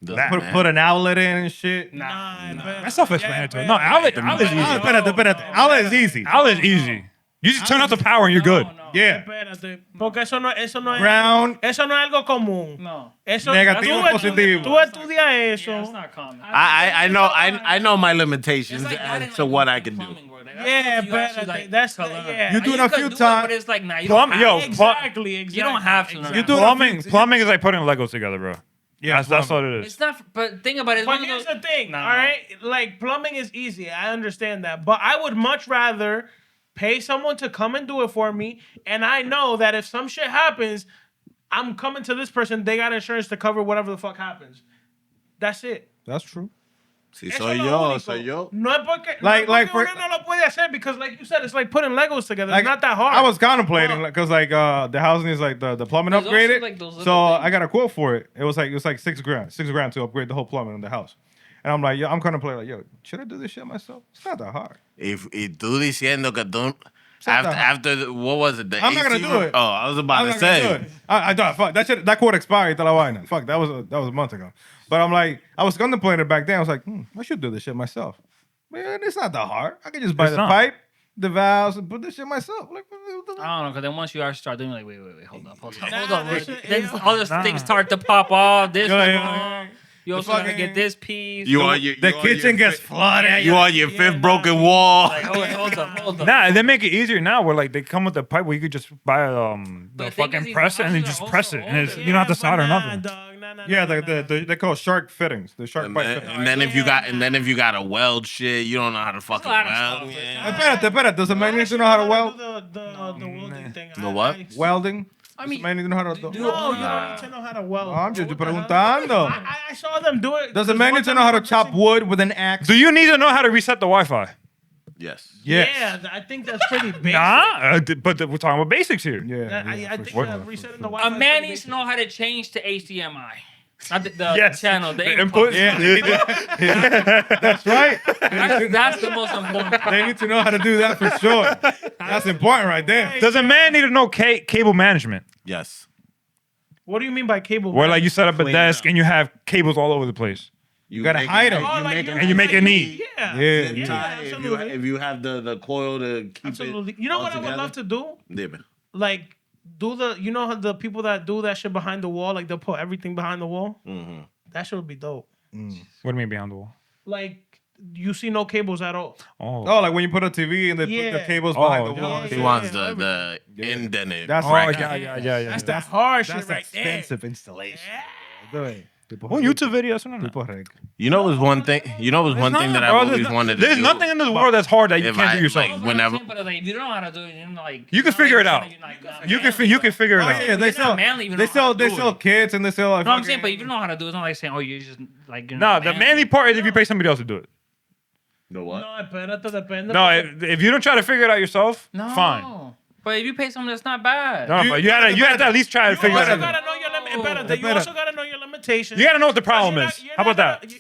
Put an outlet in and shit. Nah, That's self-explanatory. No, outlet's easy. Espérate. Outlet is easy. Outlet's easy. You just turn off the power and you're good. No. Yeah. Espérate, porque eso no es Ground. eso no es algo común. No. Eso Negativo, tú, positivo. Tú estudias eso. Yeah, it's not common. I know my limitations It's like not as in, to like, what I can do. plumbing work. Like, that's Yeah, what you actually, but like, that's to learn. yeah. You do it a could few do times. but it's like, nah, you Plum- don't yo, have, Exactly. you don't have to learn. You do it. Plumbing is like putting Legos together, bro. Yeah, That's what it is. It's not. But think about it. It's But one of here's those- the thing, Nah. all right? Like, plumbing is easy. I understand that. But I would much rather pay someone to come and do it for me. And I know that if some shit happens, I'm coming to this person. They got insurance to cover whatever the fuck happens. That's it. That's true. Si Eso soy es lo yo, único. soy yo. No es porque, Like- no es like porque for- uno no lo puede hacer because, like you said, it's like putting Legos together. Like, It's not that hard. I was contemplating because the housing is like the plumbing There's also, upgraded. like, those little So things. I got a quote for it. It was like $6,000 to upgrade the whole plumbing in the house. And I'm like, I'm contemplating like, yo, should I do this shit myself? It's not that hard. Y tú diciendo que tú Shut after what was it? The I'm not gonna AC do it. Oh, I was about I'm to not gonna do say. it. I don't. Fuck that shit. That quote expired. Toda la vaina. Fuck that was a month ago. But I'm like, I was contemplating it back then. I was like, I should do this shit myself. Man, it's not that hard. I can just buy It's the not. pipe, the valves, and put this shit myself. Like, I don't know, because then once you actually start doing, like, wait, hold up. Nah, that shit- Then yeah. all those things start to pop off. This You're like, one wrong. You also gotta get this piece. You on your the kitchen gets flooded. You on your fifth broken wall. Like, hold up. Nah, they make it easier now where like they come with the pipe where you could just buy the But the thing fucking is, press it and then these just houses press are it. And it's, older. you don't have to but solder nah, nothing. dog. Nah, Yeah, nah, nah. they call shark fittings. The shark pipe fittings. And then if you got a weld shit, you don't know how to fucking a lot of weld. stuff. Yeah. Espérate. Does a man need to know how to weld? The welding thing. The what? Welding? I mean, Does a man need to know how to do? No, you don't need to know how to weld. I'm just What the hell? preguntando. I saw them do it. Does a man need to know how to chop wood with an axe? Do you need to know how to reset the Wi-Fi? Yes. Yes. Yeah, I think that's pretty basic. Nah, but we're talking about basics here. Yeah. I think for that sure. resetting the a Wi-Fi. man needs to know how to change to HDMI. Not the Yes. channel, the The input. input. Yeah, that's right. That's the most important part. They need to know how to do that for sure. That's important right there. Does a man need to know cable management? Yes. What do you mean by cable? Where like you set up a Clean desk up. and you have cables all over the place. You gotta make hide it- 'em. Oh, You like make you- it And you make it neat. Yeah. Yeah. zip tie. If you, absolutely. if you have the coil to keep Absolutely. it You know what I would altogether. love to do? Yeah, man. Like, you know how the people that do that shit behind the wall, like they'll put everything behind the wall? Mm-hmm. That shit would be dope. What do you mean behind the wall? Like, you see no cables at all. Oh. Oh, like when you put a TV and they put Yeah. the cables Oh, behind the yeah. wall. He Yeah, wants yeah, the Yeah. indented. That's Oh, right. yeah. That's that hard shit right there. installation. On YouTube videos. No. You know, was one thing. You know, was one thing that I've always wanted to do. There's nothing in this world that's hard that you If can't I, do yourself. like, whenever. But like, if you don't know how to do it, you're like You can figure it out. You can figure it Oh out. yeah, they You're sell. not manly if you They know how sell. to They do sell it. kits and they sell. Like, No, I'm fucking- saying, but if you know how to do it, it's not like saying, oh, you're just like. You're No, not the manly part is if you pay somebody else to do it. The what? No, espérate, depende. No, if you don't try to figure it out yourself, No. fine. But if you pay someone, that's not bad. No, but you had to at least try to You figure it also out. gotta know your espérate, you also gotta know your limitations. You gotta know what the problem is. How about that?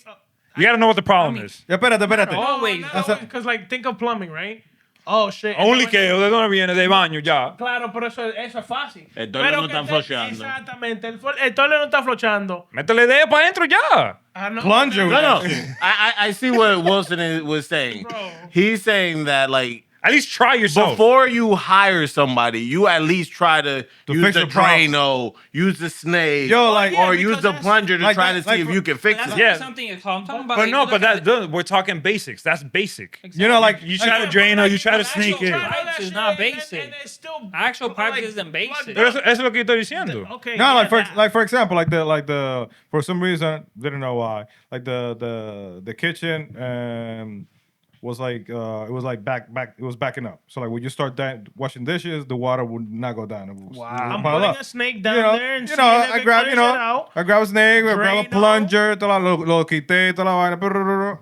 You gotta know what the problem is. Yeah, espérate. Always. Because, like, think of plumbing, right? Oh, shit. Only que ustedes no vienen de baño ya. Claro, pero eso es fácil. El toile no está flocheando. Exactamente. El toile no está flochando. Métele dedo para adentro ya. Ah, no. Plunger. No. I see what Wilson was saying. Bro. He's saying that, like, At least try yourself. before you hire somebody, you at least try to use fix the the problem. Drano, use the snake, Yo, like- yeah, or because use the that's- plunger to like try that- to see like if for- you can fix That's it. Yeah. something I'm talking about. But like, no, you but look at we're talking basics. That's basic. You know, like You try to drain or you try to sneak it. Pipes is not basic. Actual pipes isn't basic. Pero eso es lo que estoy diciendo. Okay. No, yeah, like for example, like the for some reason didn't know why, like the kitchen was like it was like back it was backing up. So like when you start washing dishes, the water would not go down. It would I'm pile putting up. a snake down You know, there and you seeing know, if I it grab, clears you it know, out. I grab a snake, I grab a Drano. plunger, toda lo quité, toda la vaina,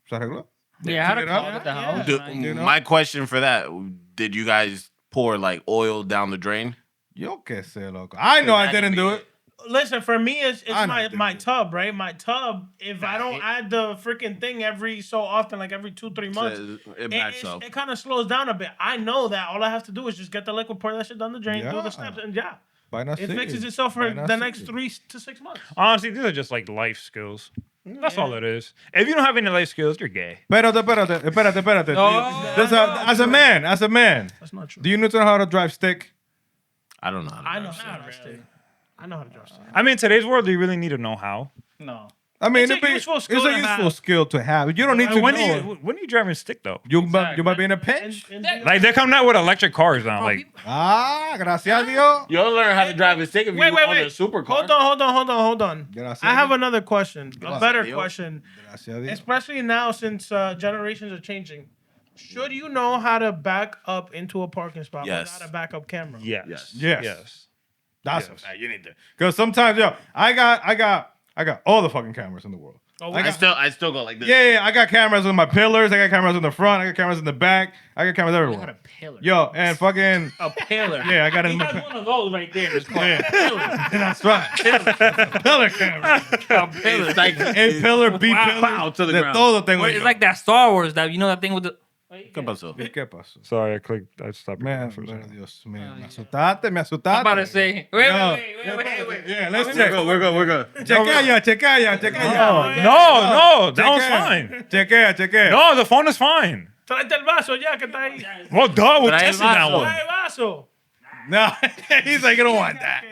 se arregló. Yeah, how to Figure it out. clean up the Yeah. house. Do- right? You know? My question for that: did you guys pour like oil down the drain? Yo qué sé, loco. I know I That could didn't be do it. it. Listen, for me, it's I know my, you did my it. tub, right? My tub, if I don't add the freaking thing every so often, like every 2-3 months, It backs up. it kind of slows down a bit. I know that. All I have to do is just get the liquid, pour that shit down the drain, do Yeah. the steps, and yeah. Vaina It así. fixes itself for Vaina the así. next 3 to 6 months. Honestly, these are just like life skills. That's all it is. If you don't have any life skills, you're gay. Espérate. No. As a man, That's not true. do you know how to drive stick? I don't know. How to I know drive. how to drive stick. I know how to drive stick. I mean, in today's world, do you really need to know how? No. I mean, It's a it'd be- useful skill it's a to useful have. skill to have. You don't need to When know. are you driving a stick though? You might be in a And, pinch. Like they're coming out with electric cars now. Bro, Like people- Gracias Dios. You'll learn how to drive a stick if you wait, own a wait. supercar. Hold on. Gracias I have Dios. another question. A Gracias better Dios. question. Gracias Dios. Especially now since generations are changing. Should you know how to back up into a parking spot Yes. without a backup camera? yes, Yes. That's Yes. a fact. You need to. Because sometimes, yo, I got all the fucking cameras in the world. Oh, I I still go like this. Yeah, I got cameras on my pillars. I got cameras in the front. I got cameras in the back. I got cameras You got a everywhere. pillar. Yo, and fucking A pillar. yeah, I got it in He my. has one of those right there in his car. Yeah. Pillar. That's right. Pillar camera. A pillar. It's like A pillar, B Wow. pillar. Pow, to the De ground. todo tengo It's yo. like that Star Wars, that you know that thing with the. ¿Qué pasó? ¿Qué pasó? Sorry, I clicked. I stopped. Man, for a second. Dios mío. Oh, Me yeah. asustaste, me asustaste. I'm about to say. Wait. Yeah, let's We're check. good. We're good. Chequea. No, that one's fine. Chequea. No, the phone is fine. Tráete el vaso ya que está ahí. Well, duh, we're Trae el testing that vaso. one. Trae vaso. No, he's like, you don't want that.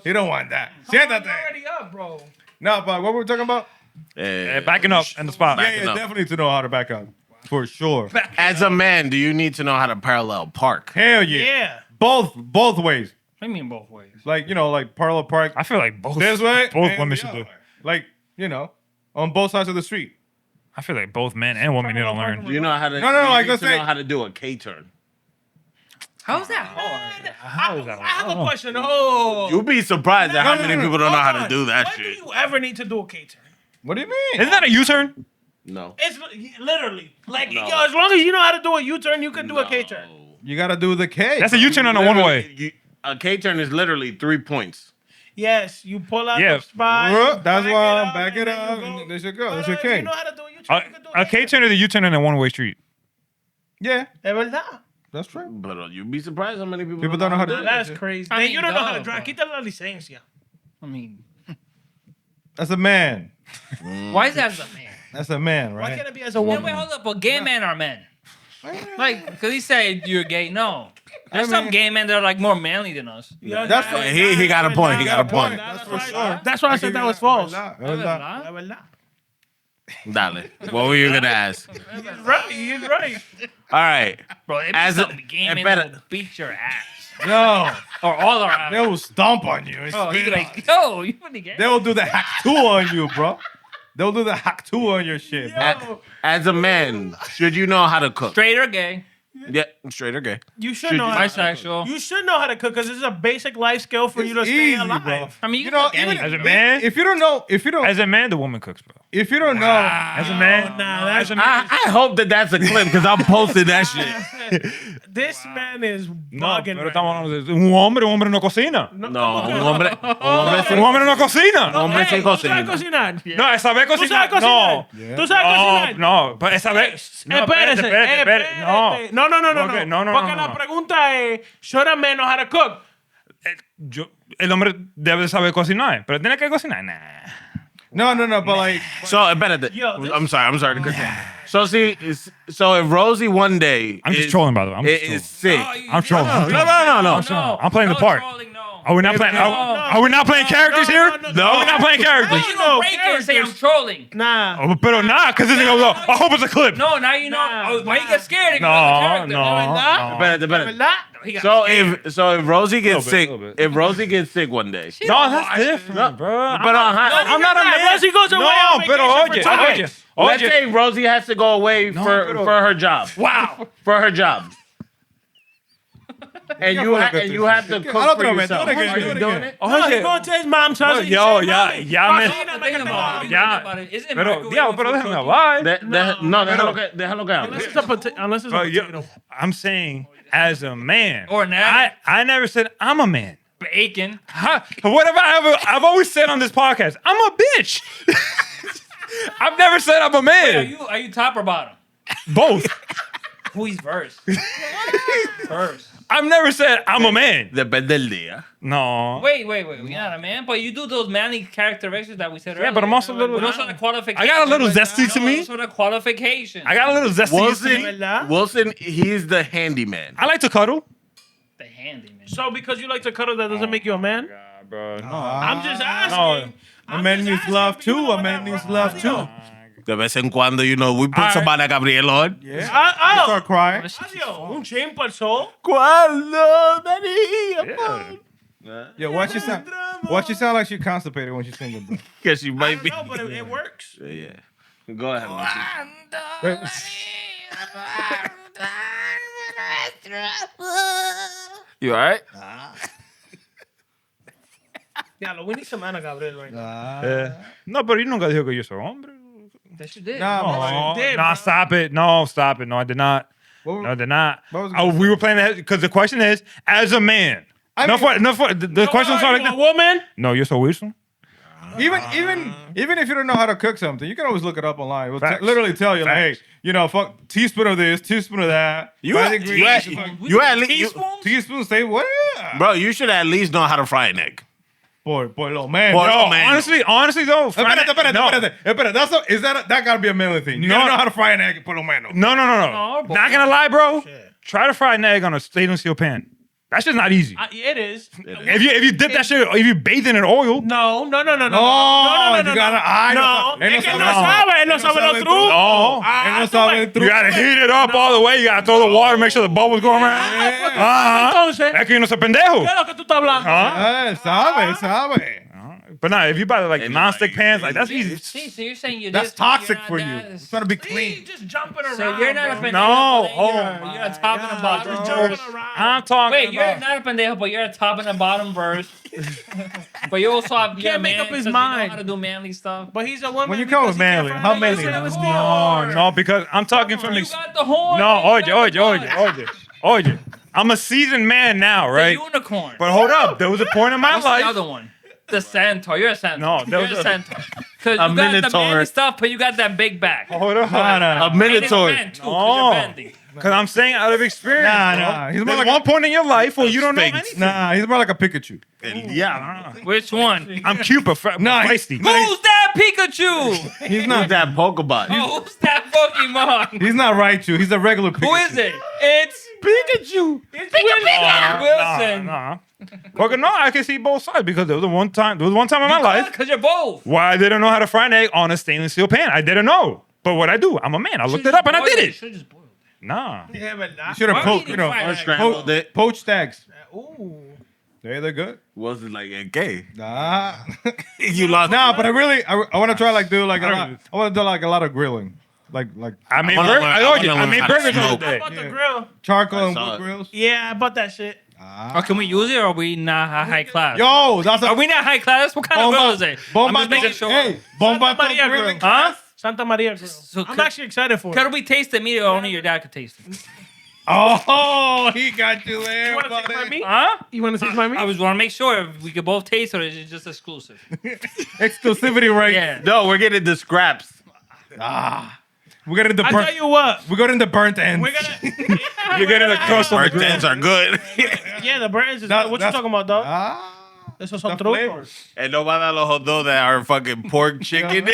You don't want that. I'm Siéntate. already up, bro. No, but what were we talking about? Backing up in the spot. Backing Yeah, up. definitely to know how to back up. For sure. As a man, do you need to know how to parallel park? Hell yeah. Yeah. Both ways. I mean both ways. Like, you know, like parallel park I feel like both. this way. Both and women the should other do. way. Like, you know, on both sides of the street. I feel like both men and women need to learn. Do you know how to? No, do you like, need let's to say- know how to do a K-turn. How's that hard? How is that? I have a question. Oh. You'll be surprised at how No, many no, people don't know how to Hold do on. that When shit. do you ever need to do a K-turn? What do you mean? Isn't that a U-turn? No. It's literally like No. yo, as long as you know how to do a U-turn, you can do a K-turn. You got to do the K. That's a U-turn on a one-way. A K-turn is literally 3 points. Yes, you pull out Yeah. the spine. That's back why it I'm up, back and it then up. you go. And there you go. But, That's your if you king. know how to do it, you turn, you can do it. A K-turn is a U-turn in a one-way street. Yeah, Es verdad. that's true. But you'd be surprised how many People don't know how to do That's that. crazy. I Then mean, you don't know how to duh, drive. bro. Quita la licencia. I mean, That's a man. why is that as a man? That's a man, Why right? can't it be as a Yeah, woman? wait, hold up. But gay men are men. Like, because he said you're gay. No. There's some gay men that are like more manly than us. Yeah, That's yeah, what- yeah, he got a point. He got a point. That's for sure. That's why I said that was false. Verdad, Es verdad. verdad. La verdad. Dale. What were you gonna ask? He's right. He's right. All right. Bro, it be As a- some gay men better- that will beat your ass. No, Or all our ass. they will stomp on you. Oh, he'd be like, yo, you really gay? They will do the hack 2 on you, bro. They'll do the hack 2 on your shit, bro. As a man, should you know how to cook? Straight or gay? Yeah, straight or gay. You should Should know you- how to cook. Bisexual. You should know how to cook because this is a basic life skill for you to It's stay easy, alive. bro. I mean, you, You can know, cook even anything. As a man, if you don't know, as a man, the woman cooks, bro. if you don't know, As a man, Nah, that's I hope that's a clip because I'm posting that shit. this man is no, bugging. pero right estamos now. hablando de un hombre no cocina. No, un hombre Un hombre no cocina. hombre sin ¿Tú sabes cocina. cocinar? No, esa vez ¿Tú cocinar. sabes cocinar? No. ¿Tú sabes cocinar? No, pero esa vez. No, Espérese, espérate. No. No. Ok, no. Porque la pregunta es, should a man know how to cook? El hombre debe saber cocinar, pero tiene que cocinar. Nah. no, but like, So, espérate. Yo, this- I'm sorry to cut you. So, see, so if Rosie one day I'm just trolling, by the way. I'm just is sick. I'm trolling. No. I'm playing the part. Trolling, no. Are we not playing? Are we not playing characters here? no. Are we not playing characters? Why you gonna break it and say I'm trolling? Nah. Oh, pero nah, because this nigga goes, I hope it's a clip. No, now you know. Nah, Oh, why you get scared? If No, you know the character? Espérate, espérate. ¿Verdad? He got So scared. if Rosie gets Little bit, sick, little bit. if Rosie gets sick one day, No, that's different, bro. but I'm not a man. Rosie goes away No, on pero vacation for oye, two oye, let's oye. say Rosie has to go away pero- for her job. Wow. For her job. And you have to cook Al for otro, man. yourself. Do it again, Are do you it doing again. it? No, he's going to his mom's house. and Yo, he's ya, saying, ya "Mami, me. cocina, Think me about it. Ya. Think about it. Isn't it Pero, microwave yeah, pero food déjame cooking? hablar. Déjalo que hable. Unless it's a unless it's a But, yo, potato. I'm saying, as a man, Or now. I never said I'm a man. Bacon. What have I've always said on this podcast? I'm a bitch. I've never said I'm a Are man. you top or bottom? Both. Who's verse? Verse. I've never said I'm a man. Depende del día. No. Wait. You're not a man, but you do those manly characteristics that we said earlier. Yeah, but I'm also a little- Those are the qualifications. I got a little zesty to me. Those are the qualifications. I got a little zesty to me. ¿Verdad? Wilson, he's the handyman. I like to cuddle. The handyman. So because you like to cuddle, that doesn't make you a man? Bro, no. I'm just No. asking. a man needs love too. A man needs love too. De vez en cuando, we put Alright. Sabana Gabriel on. Yeah. Oh, Start crying. adiós, un chin por sol. Cuando tenía. Yeah, watch you sound like she constipated when she's singing, bro. Because she might be. No, but it works. Yeah. Go ahead, Wilson. You alright? Yeah, we need some Ana Gabriel right now. No, pero yo nunca dijo que yo soy hombre. That you did. Nah, No, man. did, no, bro. stop it. No, stop it. No, I did not. What- No, I did not. What was it Oh, gonna we were playing that because the question is, as a man. I No, mean- the question Are started you like a that. woman? No, you're so Wilson. Even if you don't know how to cook something, you can always look it up online. It'll Facts. literally tell you, like, hey, Facts. fuck teaspoon of this, teaspoon of that. You Five at- ingredients, you at- fuck- You at least. Teaspoons? teaspoons say what? Yeah. Bro, you should at least know how to fry an egg. Boy, little man. Boy, No, man. honestly though. Espérate. That gotta be a manly thing. You No. gotta know how to fry an egg, por lo menos. No. No, boy. Not gonna lie, bro. Try to fry an egg on a stainless steel pan. That's just not easy. It is. If you dip that shit, if you bathe in it oil. No. you gotta. No, Él es que sabe. no sabe, él no sabe los trucos. No. Él no sabe el You truco. gotta heat it up all the way. You gotta throw the water, make sure the bubbles go around. Entonces, Es que yo no soy pendejo. ¿qué es lo que tú estás hablando? Huh? Sabe. But nah, if you buy like Anybody. non-stick pans, like that's easy. See, so you're saying you're That's this, but you're toxic not for you. that. It's trying to be See, clean. just jumping around. So you're not a bro. pendejo. No. but Oh you're a top and a bottom. Just verse. jumping around. I'm talking Wait, you're about. not a pendejo, but you're a top and a bottom verse. But you also have you're a Can't make man up his 'cause mind. You know how to do manly stuff. But he's a woman. When you come with because he can't manly, find how a manly man is with it? steel. No, because I'm talking from You got the horn. No, man. You got the oye. I'm a seasoned man now, The right? unicorn. But hold up, there was a point in my What's the life. other one? the centaur. You're a centaur. No, you're those a are- centaur. Because A you got the minotaur. manly stuff, but you got that big back. Hold on. A And it's minotaur. bent, too, 'cause No. you're bending. Because I'm saying out of experience. Nah, bro. nah. He's more There's like one point in your life where you don't know Sphinx. anything. Nah, he's more like a Pikachu. Yeah. Which one? I'm cute, but feisty. Who's that Pikachu? He's Who's not. that Pokebot? Oh, who's that Pokemon? He's not Raichu. He's a regular Pikachu. Who is it? It's Pikachu. Wilson. Nah. Well, no, I can see both sides because there was one time in my life Because you're both. where I didn't know how to fry an egg on a stainless steel pan. I didn't know. But what I do, I'm a man. I looked it up and I did it. Should just boil it. Nah. Yeah, but You should have Why poached, would you fry that? Scrambled it. poached eggs. Ooh. They're good. Was it like a gay? Nah. You lost. Nah, but I want to try like do like a lot. I want to do like a lot of grilling. Like I made wanna burgers. learn- I I told you, wanna I learn made how to burgers the other smoke. day. About the Yeah. grill. charcoal I and saw wood it. grills. Yeah, I bought that shit. Oh, can we use it or are we not high class? Yo, that's a Are we not high class? What kind of grill is it? I'm just making sure. Hey, Bomba'to Maria grilling. grill. Huh? Santa Maria grill. So I'm could- actually excited for Can it. we taste it? Me or only your dad could taste it? Oh, he got you there, You want to taste my buddy. meat? Huh? You want to taste my meat? I was want to make sure if we could both taste it or is it just exclusive? Exclusivity right. Yeah. No, we're getting the scraps. We got into I burnt. tell you what. We got into burnt ends. We're gonna. You're getting the crust on the grill. Birthdays are good. Yeah, the brands is. That- What you that's- talking about, dog? Ah, Esos son the trucos. flavors. And no van a los hot that are fucking pork chicken.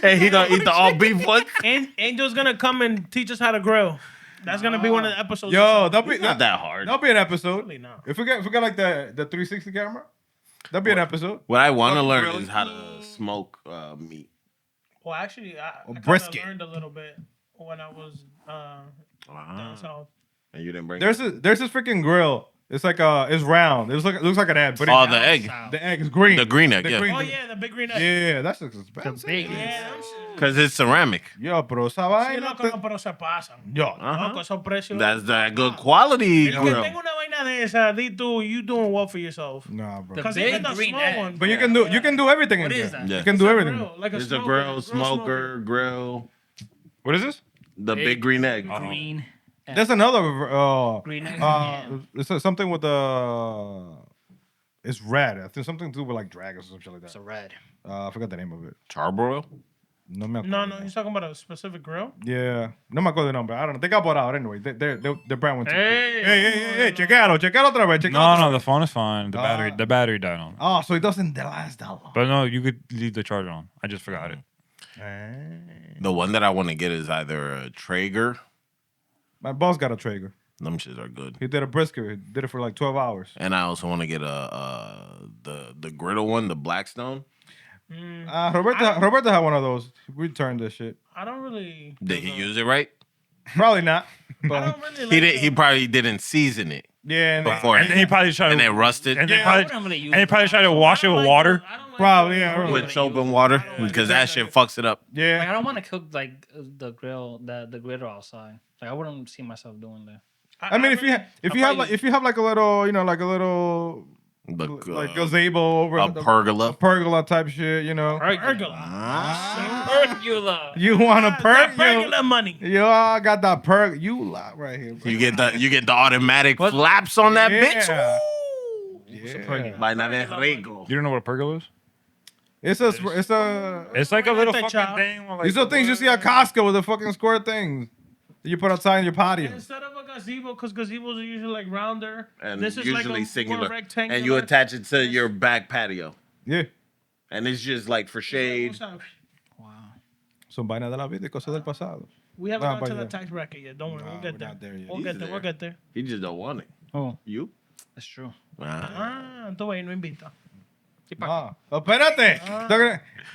And he gonna eat the all beef one. Angel's gonna come and teach us how to grill. That's gonna be one of the episodes. Yo, that'll be It's not that hard. That'll be an episode. Really not. If we got like the 360 camera, that'll be an episode. What I want to learn Grilling. is how to smoke meat. Well, actually, I kind of brisket. learned a little bit when I was down south. And you didn't bring There's this freaking grill. It's like it's round. It looks like an egg, but Oh, it's, the egg. the egg is green. The green egg, The yeah. green- Oh yeah, the big green egg. Yeah, that's expensive. big- Yeah, Because it's ceramic. Yo, pero esa sí, vaina. loco, no, pero se pasan. Yo, Loco, esos precios. That's that good quality Que grill. tengo una vaina de esa, you doing well for yourself. nah, bro. The Because big even the green small egg. one. But you can do everything What in is there. that? Yeah. You can do everything. Like There's a smoker, grill, smoker. smoker, grill, What is this? the big green egg. Green. There's another. Green egg. It's something with it's red. I think something to do with like dragons or some shit like that. It's a red. I forgot the name of it. Charbroil? No me No, acuerdo. no, he's talking about a specific grill. Yeah, no me acuerdo the number. I don't know. They got bought out anyway. Their brand went. Hey. Hey, chequealo otra vez. No, the phone is fine. Ah. The battery died on. Oh, so it doesn't last that long. But no, you could leave the charger on. I just forgot it. The one that I want to get is either a Traeger. My boss got a Traeger. Them shits are good. He did a brisket. He did it for like 12 hours. And I also want to get the griddle one, the Blackstone. Roberto had one of those. We returned this shit. I don't really. Did he use it right? Probably not. I But don't really like He did. He probably didn't season it yeah, and before, And then he probably tried and to. it rusted And Yeah, then I probably, wouldn't really use and he it. probably tried to wash it with water. I don't like Probably, yeah, really. with soap and water because that shit fucks it up. Like, yeah. I don't want to cook like the grill, the griddle outside. Like I wouldn't see myself doing that. I mean, if you have like a little, like a little like gazebo over a pergola. pergola type shit, Pergola. Pergola. You want a That perg? pergola money. Yo, I got that perg. You lot right here. Bro. You get the automatic flaps on that bitch. Yeah. Ooh. Yeah. Vaina de rico. You don't know what a pergola is? It's a. It's like a little Like fucking that, thing. With like These are things you see at Costco with the fucking square things that you put outside in your patio. Instead of a gazebo, because gazebos are usually like rounder. And this is usually like a singular. more rectangular. And you attach it to your back patio. Yeah. And it's just like for shade. Wow. Son vainas de la vida y cosas del pasado. We haven't Nah, gone to but the yeah. tax bracket yet. Don't worry, Nah, we'll we're get there. not there yet. We'll He's get there. there. We'll get there. He just don't want it. Oh, You? that's true. Ah. Tú ahí no invita. Ah, espérate.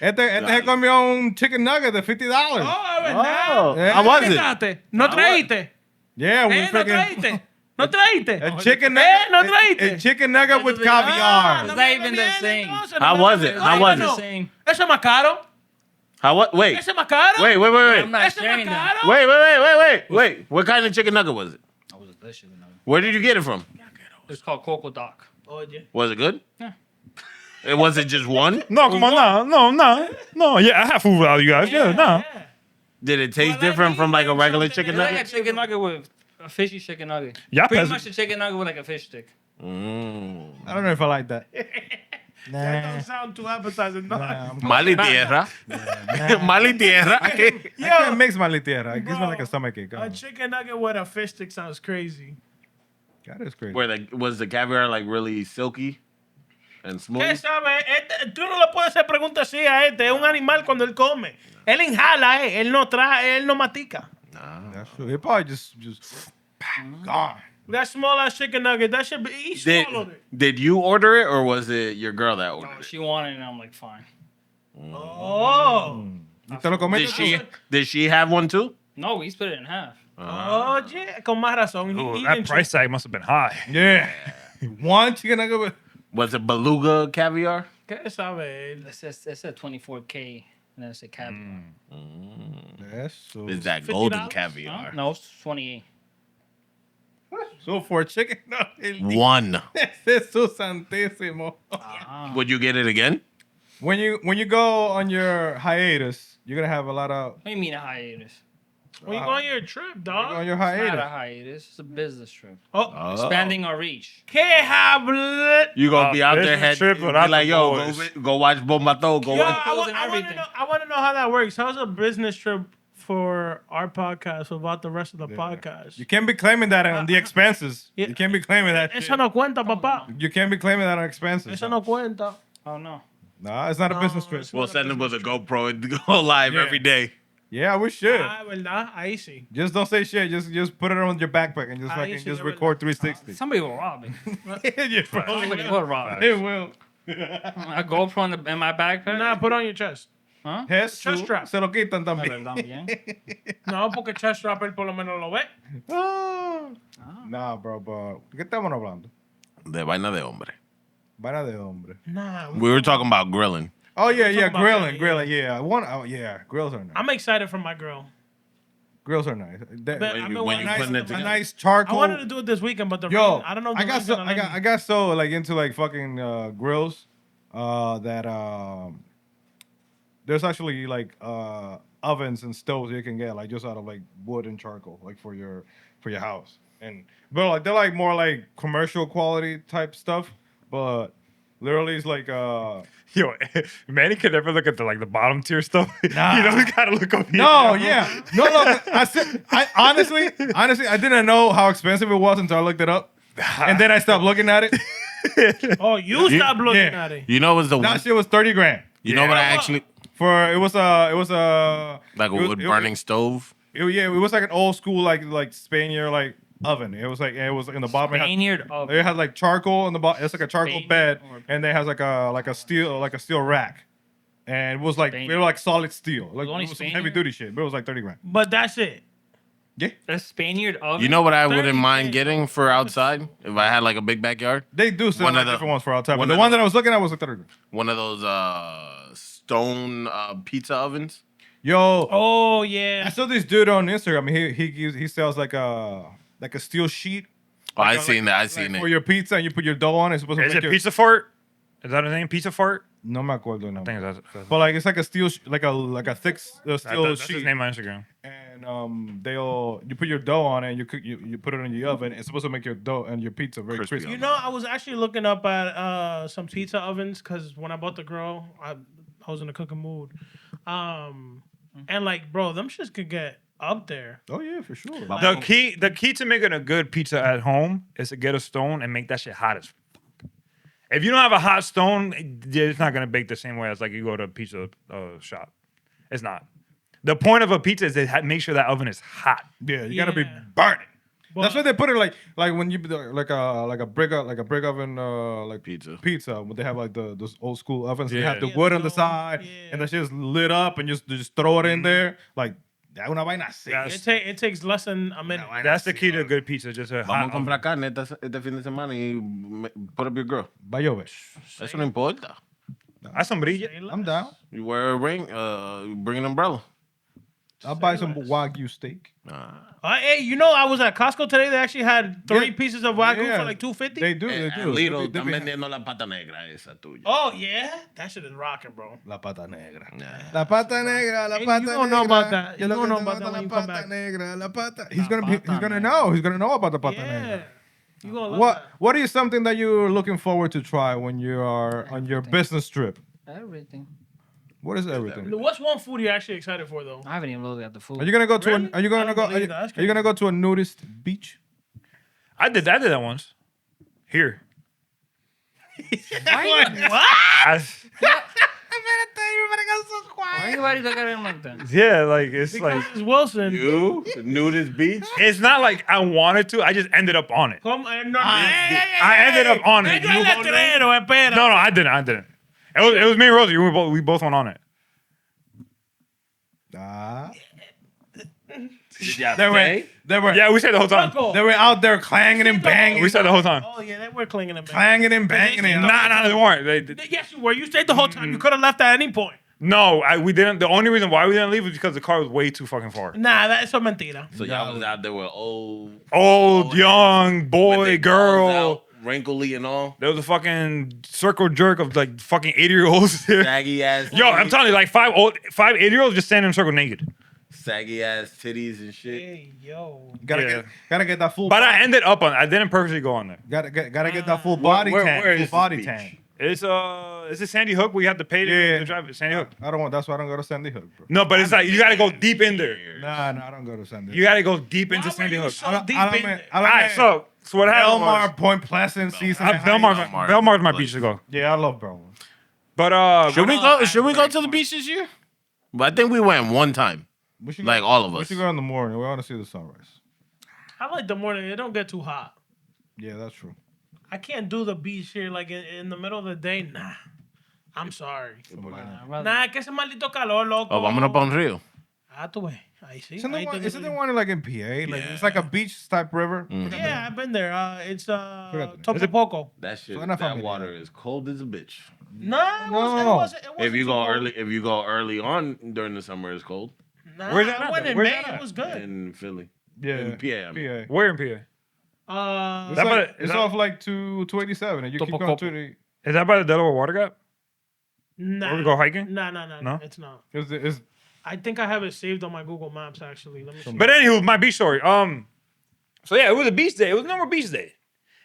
Este se comió un chicken nugget de $50. Oh, Yeah. how was it? Invitaste. No traíste. Yeah, we No freaking traíste. No traíste. a chicken nugget. no traíste. A chicken nugget with Ah, caviar. It's not even the same. How was it? How was The it? same. Eso es más caro. How what? Wait. Eso es más caro. Wait. I'm not Eso es sharing más that. caro. Wait. What kind of chicken nugget was it? That was delicious. Where did you get it from? It's called Coco Doc. Oye. Was it good? Yeah. It wasn't just one? No, come on, no. Yeah, I have food without you guys. Yeah, no. Did it taste different from like a regular chicken It's like a nugget? chicken nugget with a fishy chicken nugget. Yeah, Pretty peasant. much a chicken nugget with like a fish stick. Mm. I don't know if I like that. That don't sound too appetizing. No. Mal y tierra. Mal y tierra. I can't mix my tierra. It gives me like a stomachache. A chicken nugget with a fish stick sounds crazy. That is crazy. Was the caviar like really silky and smooth? ¿Qué sabe? Tú no le puedes hacer preguntas así a este. Es un animal cuando él come. Él inhala, él no trae, él no matica. That's true. It probably just gone. That small ass chicken nugget, that should be. He swallowed it. Did you order it or was it your girl that ordered it? She wanted it, and I'm like, fine. Oh. ¿Y te lo comiste? Did she have one too? No, we split it in half. Oye, con más razón. Ooh, that price tag must have been high. Yeah. One chicken nugget with... Was it beluga caviar? ¿Qué sabe él? It said 24K, and then it said caviar. That's so... Is that $50? golden caviar? No, it's 28. So for a chicken nugget... One. Eso santísimo. Would you get it again? When you go on your hiatus, you're going to have a lot of... What do you mean a hiatus? When you go on your trip, dog. On your It's not a hiatus. hiatus. It's a business trip. Oh. Expanding our reach. ¿Qué habla? You gonna be out there business head trip be without like, the yo, boys. go watch Bomba'to. Go Yo, watch. Pills and everything. I want to know how that works. How's a business trip for our podcast without the rest of the podcast? You can't be claiming that on the expenses. Yeah. You can't be claiming that shit. Eso no cuenta, papá. You can't be claiming that on expenses. Eso no cuenta. Oh, no. Nah, it's not a business trip. it's We'll send him with a GoPro and go live Yeah. every day. Yeah, we should. ¿Verdad? Ahí sí. Just don't say shit. Just put it on your backpack and just Ah, fucking sí, just de record 360. Somebody will rob me. Yeah, bro. Somebody will rob me. It will. A GoPro in my backpack? Nah, put on your chest. Huh? Jesús, Chest strap. se lo quitan Me también. lo dan bien. No, porque chest strap él por lo menos lo ve. Ah. Nah, bro, but ¿qué estamos hablando? De vaina de hombre. Vaina de hombre. Nah. We were talking about grilling. Oh yeah, talking about grilling, that, yeah. Grills are nice. I'm excited for my girl. Grills are nice. But When I've you- been when wanting you to putting do it A together. nice I charcoal. wanted to do it this weekend, but the Yo, rain, I don't know. If I the got rain's so gonna I let got me. I got so like into like fucking grills that there's actually like ovens and stoves you can get like just out of like wood and charcoal like for your house. And but like they're like more like commercial quality type stuff, but literally it's like Yo, Manny could never look at the bottom tier stuff. Nah. You know, you gotta look up here. no, yeah. No, look, I honestly, I didn't know how expensive it was until I looked it up. And then I stopped looking at it. Oh, you stop looking yeah. at it. You know what's the one? That shit was 30 grand. You know what I Yeah. actually For it was like a it was- wood burning stove. It was like an old school like Spaniard like oven. It was like in the bottom. Spaniard oven. It had like charcoal in the bottom. It's like a charcoal Spaniard bed, or- and then it has like a steel rack, and it was like Spaniard. they were like solid steel, like only it was some Spaniard? heavy duty shit, but it was like 30 grand. But that's it. Yeah, A Spaniard oven? You know what I wouldn't 30 mind K. getting for outside if I had like a big backyard? they do sell One like of the- different ones for outside. But one the of one the- that I was looking at was like 30 grand. One of those stone pizza ovens. Yo, Oh I yeah. saw this dude on Instagram. He sells like a steel sheet. Oh, I Like, seen that. I seen like it. for your pizza, and you put your dough on it. It's supposed to Is make it your, Pizza Fart? Is that his name? Pizza Fart? No me acuerdo now. I think that's But like it's like a steel, like a thick steel that's sheet. his name on Instagram. And you put your dough on it and you put it in the oven. It's supposed to make your dough and your pizza very Crispy. crispy. You know, I was actually looking up at some pizza ovens because when I bought the grill, I was in a cooking mood. And like, bro, them shits could get up there. Oh yeah, for sure. The key to making a good pizza at home is to get a stone and make that shit hot as fuck. If you don't have a hot stone, it's not gonna bake the same way as like you go to a pizza shop. It's not. The point of a pizza is to make sure that oven is hot. Yeah, you gotta be Yeah. burning. But- That's why they put it like when you like a brick oven like Pizza. When they have like those old school ovens, they Yeah. have the Yeah, wood the on the dome. side, Yeah. and that shit's lit up, and just throw it in there like una vaina así. That's- It takes less than a minute. That's the key to a good pizza. Just a Vamos hot a oven. comprar carne este fin de semana y put up your grill. Va a llover. Eso no importa. Haz sombrilla. I'm down. You wear a ring, bring an umbrella. I'll buy some Wagyu steak. Hey, you know, I was at Costco today. They actually had 3 Yeah. pieces of Wagyu Yeah. for like $250. They do. They do. Little, They están be- vendiendo la pata negra esa tuya. Oh yeah, that shit is rocking, bro. La pata negra. Nah. La pata negra, la Hey, pata you negra. don't know about that. Yo You lo don't que know te about mando that la when you come pata back. negra, la pata. La pata He's gonna know. He's gonna know about the pata Yeah. negra. You gonna love that. What is something that you're looking forward to try when you are on your business trip? Everything. What is everything? What's one food you're actually excited for though? I haven't even looked at the food. Are you gonna go to Really? Are you gonna I don't go? believe that. That's Are you gonna go to a nudist beach? I did that once. Here. What? Why everybody look at him like that? Yeah, like it's Because like it's Wilson. You nudist beach. it's not like I wanted to. I just ended up on it. Come no, I ended up on it. Yo el letrero, espera. No, I didn't. It was me and Rosie. We both went on it. They were Yeah, we said the whole time. Loco. they were out there clanging and banging. We said the whole time. Oh yeah, they were clinging and banging. Clanging and banging. And Nah, they weren't. Yes, you were. You stayed the whole time. You could have left at any point. No, we didn't. The only reason why we didn't leave was because the car was way too fucking far. Nah, that's a mentira. So y'all was out there with old Young, with boy, their girl. balls out, wrinkly and all. There was a fucking circle jerk of like fucking 80-year-olds there. Saggy ass. Yo, I'm telling you, like five 80-year-olds just standing in a circle naked. Saggy ass titties and shit. Hey yo. gotta get that full. But I ended up on. I didn't purposely go on there. gotta get that full body tank. where is Full this body beach? tank. It's a Sandy Hook where you have to pay to drive it. Sandy Hook. I don't want. That's why I don't go to Sandy Hook, bro. No, but it's like you gotta go deep in there. Nah, I don't go to Sandy Hook. You gotta go deep into Why were Sandy you Hook. so I don't- deep I don't in mean- it? I All don't right, mean- so what happened Belmar, was Point Pleasant, Season. Belmar's my beach to go. Yeah, I love Belmar. But Should we go? Should we go to the beach this year? But I think we went one time. We should Like all of We us. should go in the morning. We want to see the sunrise. I like the morning. It don't get too hot. Yeah, that's true. I can't do the beach here like in the middle of the day. Nah. I'm sorry. Nah, que ese maldito calor, loco. Oh, vámonos para un río. Ah, tú ves. Ahí sí. Isn't Ahí there one, te- isn't there one like in PA? Like it's like a beach type river. Yeah, I've been there. It's Forgot the name. Topopoco. That shit. Suena That familiar. water is cold as a bitch. No, it wasn't If you too go cold. early, if you go early on during the summer, it's cold. Nah, Where's that I at, went though? in Where's May. that It at? was good. In Philly. Yeah, In PA, I mean. where in PA? It's, that like, by- is it's that- off like 287, and you keep going Topocopo. to the. Is that by the Delaware Water Gap? Nah. Where we go hiking? No, No? it's not. It's I think I have it saved on my Google Maps actually. Let me see. But anywho, my beach story. So yeah, it was a beach day. It was a normal beach day.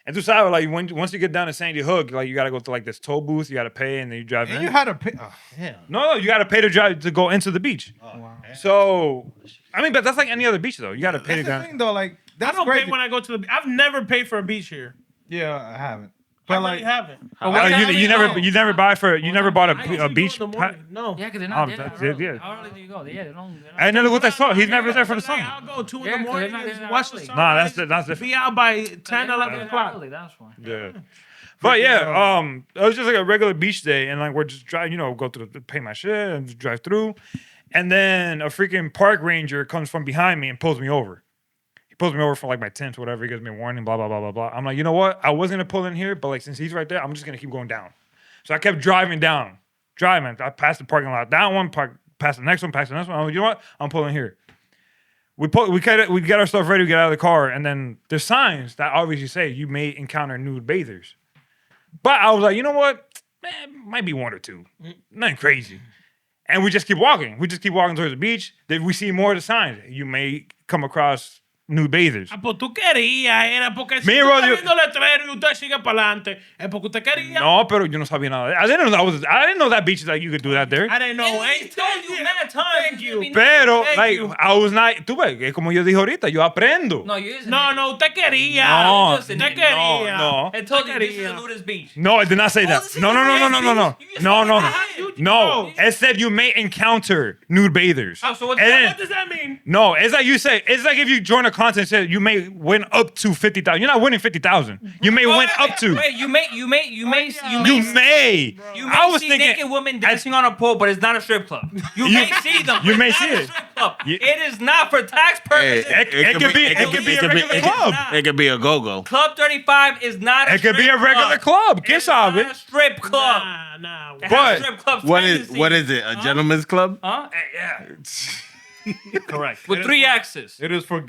And tu sabes, like once you get down to Sandy Hook, like you gotta go to like this toll booth, you gotta pay, and then you drive and in. you had to pay. Oh, damn. No, you gotta pay to drive to go into the beach. So, I mean, but that's like any other beach though. You gotta pay to That's the go. thing, though. Like I that's don't great. pay when I go to the. I've never paid for a beach here. Yeah, I haven't. I But really like, haven't. Oh, what the hell do you you never know? bought I a usually beach. go in the morning. No. Yeah, because they're Oh, not there. that's that it, early. yeah. How early do you go? Yeah, they don't. I never looked at sun. He's never there for the Like, sun. I'll go 2 in Yeah, the 'cause morning they're not and there watch the early. sun. Nah, that's different. Be out by 10, 11 o'clock. Early, that's why. Yeah. But yeah, it was just like a regular beach day, and like we're just driving, go through, pay my shit, and just drive through, and then a freaking park ranger comes from behind me and pulls me over. He pulls me over for like my tent, whatever. He gives me a warning, blah blah blah blah blah. I'm like, you know what? I was gonna pull in here, but like since he's right there, I'm just gonna keep going down. So I kept driving down. I passed the parking lot, that one, past the next one, past the next one. I'm like, you know what? I'm pulling here. We get our stuff ready, we get out of the car, and then there's signs that obviously say you may encounter nude bathers. But I was like, you know what? Might be one or two. Nothing crazy. And we just keep walking. We just keep walking towards the beach. Then we see more of the signs. You may come across nude bathers. Ah, pues tú querías, era porque si Me, tú bro, estás yo- viendo letrero y usted sigue para adelante, es porque usted quería. No, pero yo no sabía nada. I didn't know that beach like you could do that there. I didn't know. He told you many times. Thank you. Pero Thank like you. I was not. Tú ves, es como yo dije ahorita, yo aprendo. No, you isn't. No, usted quería. No, usted no, quería. no. It told you this is quería. a nudist beach. No, it did not say that. this is No. a No. beach. You- No, it said you may encounter nude bathers. Oh, so what's And that? then- What does that mean? No, it's like you say. It's like if you join a contest, and say you may win up to 50,000. You're not winning 50,000. You may win up to. Wait, you may. You may. I was see thinking. naked women dancing on a pole, but it's not a strip club. You may see them. you but may it's see not a it. strip club. You- It is not for tax purposes. It could be a regular club. It could be a go-go. Club 35 is not a It could be a strip regular club. ¿Quién It's not sabe? a strip club. Nah. It has But strip club What tendencies. is it? A gentleman's club? Huh? Yeah. correct. With 3 X's. It is for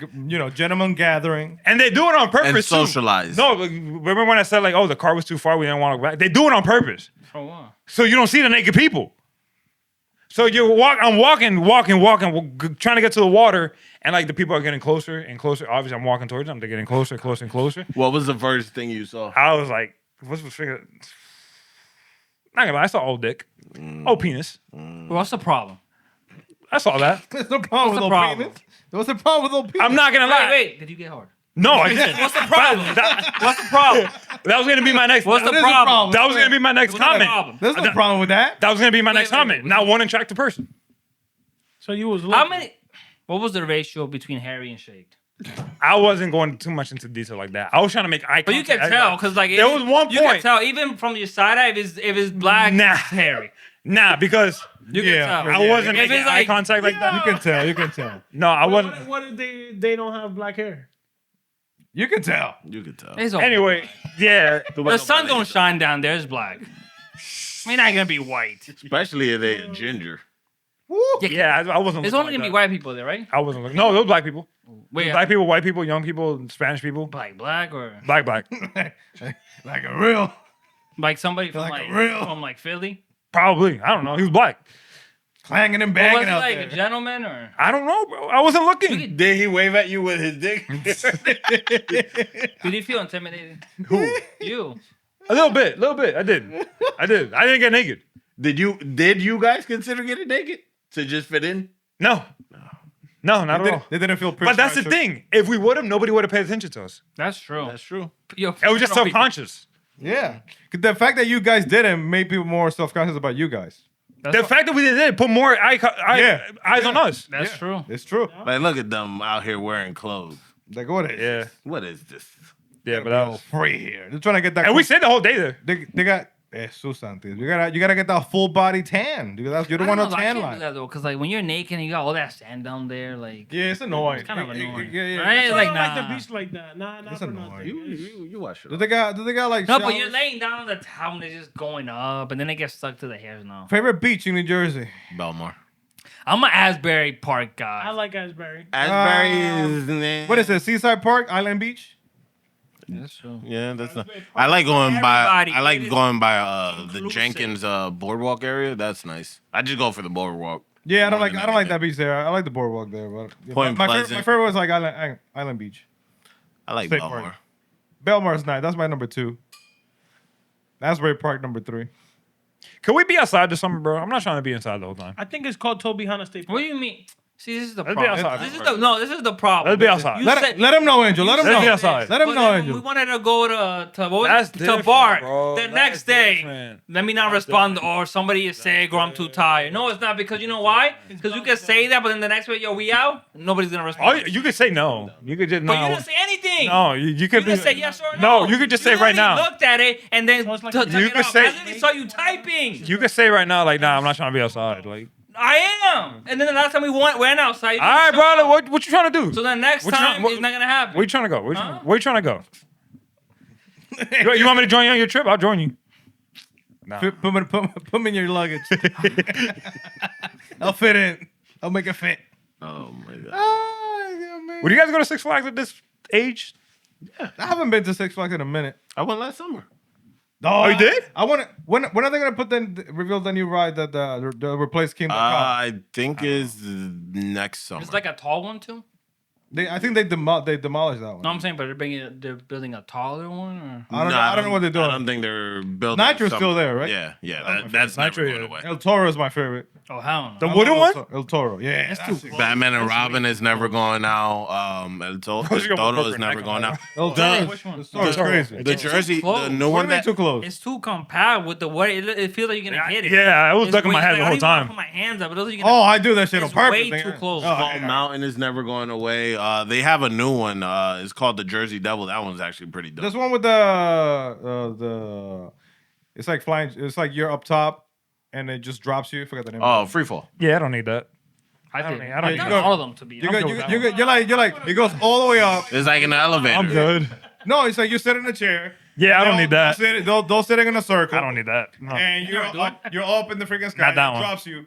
gentlemen gathering. And they do it on purpose And too. socialize. No, but remember when I said like, oh, the car was too far, we didn't want to go back. They do it on purpose, For what? so you don't see the naked people. So I'm walking, trying to get to the water, and like the people are getting closer and closer. Obviously, I'm walking towards them. They're getting closer, closer, and closer. What was the first thing you saw? I was like, what's the figure? Not gonna lie, I saw old dick, old penis. What's the problem? I saw that. There's no problem with What's the old problem? penis. What's the problem with old penis? I'm not gonna lie. Wait. Did you get hard? No, I didn't. What's the problem? What's the problem? That was gonna be my next. What's the That is a problem? problem. That was gonna be my next What's the comment. problem? There's no problem with that. That was gonna be my next wait, comment. wait. Not one attractive person. So you was How looking. many? What was the ratio between hairy and shaved? I wasn't going too much into detail like that. I was trying to make eye contact. But you can tell because like there was one you can point. tell even from your side eye if it's black, Nah. it's hairy. Nah, because You can tell. I wasn't If making it's eye like- contact like that. You can tell. You can tell. No, I wasn't. What if they don't have black hair? You can tell. You could tell. It's okay. Anyway, yeah. The sun don't shine down there. It's black. We're not gonna be white. Especially if they're ginger. Yeah, I wasn't. There's looking only like gonna be that. white people there, right? I wasn't looking. No, those black people. Wait, Black people, white people, young people, Spanish people. black or Black. Like a real. like somebody from Like a real- from like Philly? Probably. I don't know. He was black. Clanging and Or was banging he out like there. a gentleman or? I don't know, bro. I wasn't looking. Did he wave at you with his dick? Did you feel intimidated? Who? You. A little bit. I did. I didn't get naked. Did you guys consider getting naked to just fit in? No, not at all. They didn't feel But that's the thing. If we would have, nobody would have paid attention to us. That's true. That's true. Yo, It was just people- subconscious. Yeah. The fact that you guys didn't made people more self-conscious about you guys. That's The fact that we did it put more eyes on us. That's true. It's true. Like, look at them out here wearing clothes. Like, what is Yeah, What is this? yeah, but that was. free here? They're trying to get that. And we stayed the whole day there. They got. Jesus Santos. You gotta get that full body tan. Dude, you're the one on tan I can't do line. that though, because like when you're naked and you got all that sand down there, like Yeah, it's annoying. kind of annoying. Yeah. Right? I Like don't like the nah. beach like that. Nah, not It's for annoying. nothing. You watch it. Do they got like No, but showers? you're laying down on the towel and they're just going up, and then they get stuck to the hairs now. Favorite beach in New Jersey? Belmar. I'm an Asbury Park guy. I like Asbury. Asbury is. What is it? Seaside Park, Island Beach? That's true. Yeah, that's not. I like going by. Everybody, I like it is going by the inclusive. Jenkins boardwalk area. That's nice. I just go for the boardwalk. Yeah, I don't More like than that anything. beach there. I like the boardwalk there, but Point my Pleasant. favorite was like Island Beach. I like State Belmar. Park. Belmar's nice. That's my number 2. Asbury Park number 3. Can we be outside this summer, bro? I'm not trying to be inside the whole time. I think it's called Tobyhanna State Park. What do you mean? See, this is the Let's be problem. outside. This is the problem. Let's be outside. You Let said- him know, Angel. Let him Let's know. be outside. Let him But know, then Angel. we wanted to go to what was That's it? To different, bar bro. the That's next day. different. Let me not respond, or somebody is sick, or I'm too tired. No, it's not, because you know why? Because you can say that, but then the next week, yo, we out. Nobody's gonna Oh, respond. you could say no. You could just But no. you didn't say anything. No, you could You be. can say yes or No, no. you could just say You right literally now. Looked at it and then So it's like took You it could off. say- I literally saw you typing. You could say right now, like, nah, I'm not trying to be outside. Like, I am. And then the last time we went outside. you all right, didn't show brother, up. what you trying to do? So the next What you time trying- what- it's not gonna happen. Where you trying to go? Where you, Huh? where you trying to go? You want me to join you on your trip? I'll join you. Nah. Put me in your luggage. I'll fit in. I'll make it fit. Oh my god. Oh, man. Would you guys go to Six Flags at this age? I haven't been to Six Flags in a minute. I went last summer. Oh, you did? I want to. When are they gonna reveal the new ride that the replace King? I think is next summer. It's like a tall one too. I think they demolished that one. No, I'm saying, but they're building a taller one. Or? I don't know what they're doing. I don't think they're building. Nitro's some- still there, right? Yeah. That's Nitro, never going yeah. away. El Toro is my favorite. Oh hell no. The wooden one? El Toro, yeah. That's too it. Batman and Robin is never going out. El Those are gonna Toro put is their never neck going on out. El The- Toro. Which one? El Toro's crazy. The It's too Jersey, the close. new What one do you mean that too close? It's too compact with the way it feels like you're gonna hit it. Yeah, I was It's ducking my way- head like, the I whole don't even wanna time. Put my hands up, but those are Oh, I do that shit on It's purpose. way nigga. too close. Oh, Bald yeah. Mountain is never going away. They have a new one. It's called the Jersey Devil. That one's actually pretty dope. This one with the it's like flying. It's like you're up top and it just drops you. I forgot the name. Oh, free fall. Yeah, I don't need that. I don't think need- I don't I've need done that. all of them to be. You I'm got, good you, with got- that you, one. got- you're like it goes all the way up. It's like an elevator. I'm good. No, it's like you sit in a chair. Yeah, I don't need that. They're sitting in a circle. I don't need that. No, And you're up in the freaking sky. Not that and it one. drops you.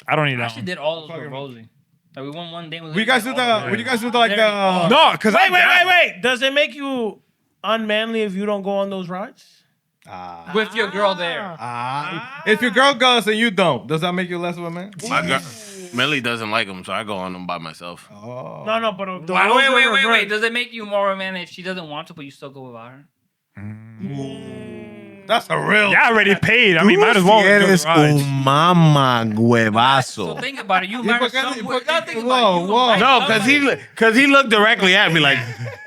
I don't need I that actually one. did all those with Fucking- Rosie. Like we went one day. Would you guys do the? Would you guys do the like There you the? go. No, because Wait. Does it make you unmanly if you don't go on those rides? with your girl there. If your girl goes and you don't, does that make you less of a man? My girl, Millie doesn't like them, so I go on them by myself. Oh. No, but the Wait, roles are wait. reversed. Does it make you more of a man if she doesn't want to, but you still go without her? That's a real. Yeah, already paid. I mean, might as well. Si enjoy the eres rides. un mama So huevazo. think about it. You por married qué- someone. por qué- Now think whoa, about it. You whoa. invite No, somebody- because he looked directly at me like,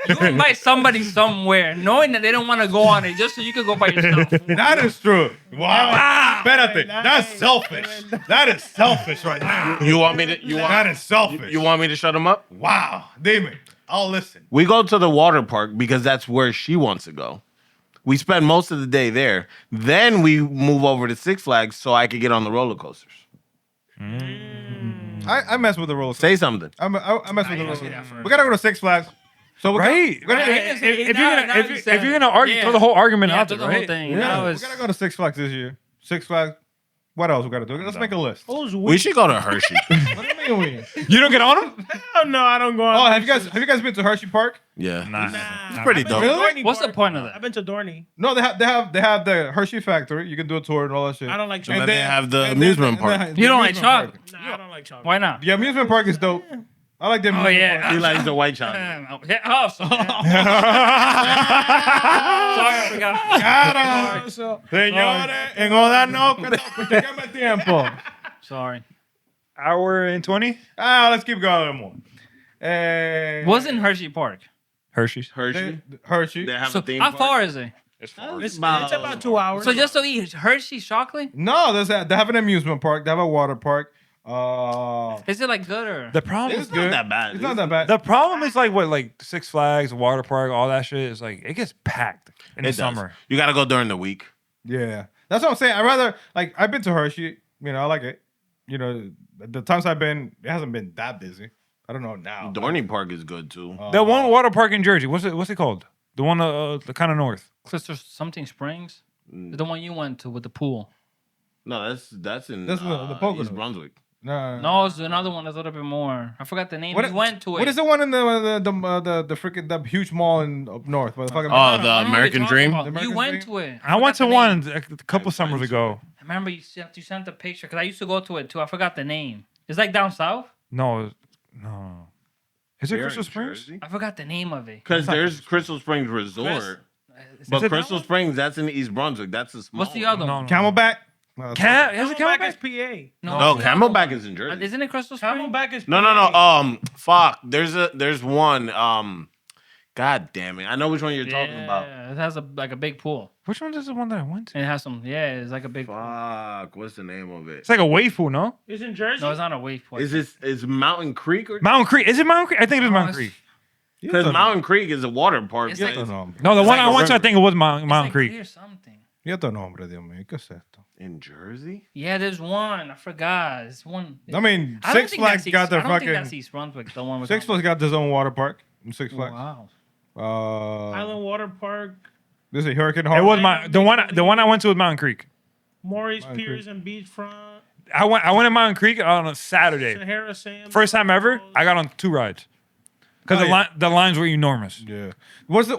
You invite somebody somewhere, knowing that they don't want to go on it, just so you can go by yourself. That is true. Wow. Espérate. That's selfish. That is selfish right now. you want me to? That is selfish. You want me to shut him up? Wow. Dime. I'll listen. We go to the water park because that's where she wants to go. We spend most of the day there. Then we move over to Six Flags so I could get on the roller coasters. I mess with the roller. Say something. I mess with the didn't say that roller. first. We gotta go to Six Flags. So we Right. Gotta, If you're gonna argue, throw the whole argument out there, the whole right? thing. yeah, That we was- gotta go to Six Flags this year. Six Flags. What else we gotta do? Let's make a list. Who's We should go to Hershey. What do you mean we? You don't get on them? Oh, no, I don't go on. Oh, have you guys been to Hershey Park? Yeah. Nah. Pretty dope. Really? What's the point of that? I've been to Dorney. No, they have the Hershey factory. You can do a tour and all that shit. I don't like And chocolate. then they have the amusement park. You don't like chocolate? Nah, I don't like chocolate. Why not? The amusement park is dope. I like the amusement yeah. park. He likes the white chocolate. Oh, sorry. Sorry, I forgot. Cara, señores, en Oda no, que chequeme el tiempo. Sorry. Hour and 20? Let's keep going a little more. Was in Hershey Park. Hershey's. Hershey. Hershey. They have So a theme how park. far is it? It's about 2 hours. So just to eat Hershey chocolate? No, they have an amusement park. They have a water park. Is it like good or? The problem It's is good. not that bad. It's not that bad. the problem is like Six Flags, water park, all that shit is like it gets packed in the It does. summer. You got to go during the week. Yeah, that's what I'm saying. I rather like I've been to Hershey. You know, I like it. You know, the times I've been, it hasn't been that busy. I don't know now. Dorney Park is good too. The one water park in Jersey, what's it called? The one the kind of north. Crystal something Springs? The one you went to with the pool. No, that's in That's the Poconos. East Brunswick. No. It's another one that's a little bit more. I forgot the name. What You went to it. What is the one in the freaking the huge mall in up north? What the fuck? Oh, I the know what you're American talking Dream? about. The American You went Dream? to it. I went to forgot the name. one a couple summers ago. I remember you sent the picture because I used to go to it too. I forgot the name. It's like down south. No. Is it Here in Crystal Springs? Jersey? I forgot the name of it. Because there's Crystal Springs Resort. Is But it that Crystal one? Springs, that's in East Brunswick. That's a small What's the one. other one? Camelback. Has it Camelback Camelback? is PA. No, it's the other Camelback one. is in Jersey. Isn't it Crystal Springs? Camelback is No. PA. Fuck. There's one. God damn it. I know which one you're talking about. Yeah, it has a big pool. Which one is the one that I went to? And it has some. Yeah, it's like a big. Fuck. What's the name of it? It's like a wave pool, no? It's in Jersey. No, it's not a wave pool. Is Mountain Creek or? Mountain Creek. Is it Mountain Creek? I think it is Mountain it's- Creek. Because Mountain Creek is a water park. It's Like, like- No, the one like I a went to, I river. think it was Mountain It's like Creek. clear something. Y otro nombre, Dios mío. ¿Qué es esto? in Jersey? Yeah, there's one. I forgot. It's one. I mean, I don't Six think Flags that's got their I don't think that's fucking. East Brunswick. The one with Six Flags got their own water park. Six Flags. Wow. Island Water Park, This is Hurricane It Harbor. was the one I went to was Mountain Creek. Maurice Mountain Piers and Beachfront, I went to Mountain Creek on a Saturday. Sahara Sand. First time ever, I got on 2 rides. Because Oh, yeah. the lines were enormous. Yeah. What is this The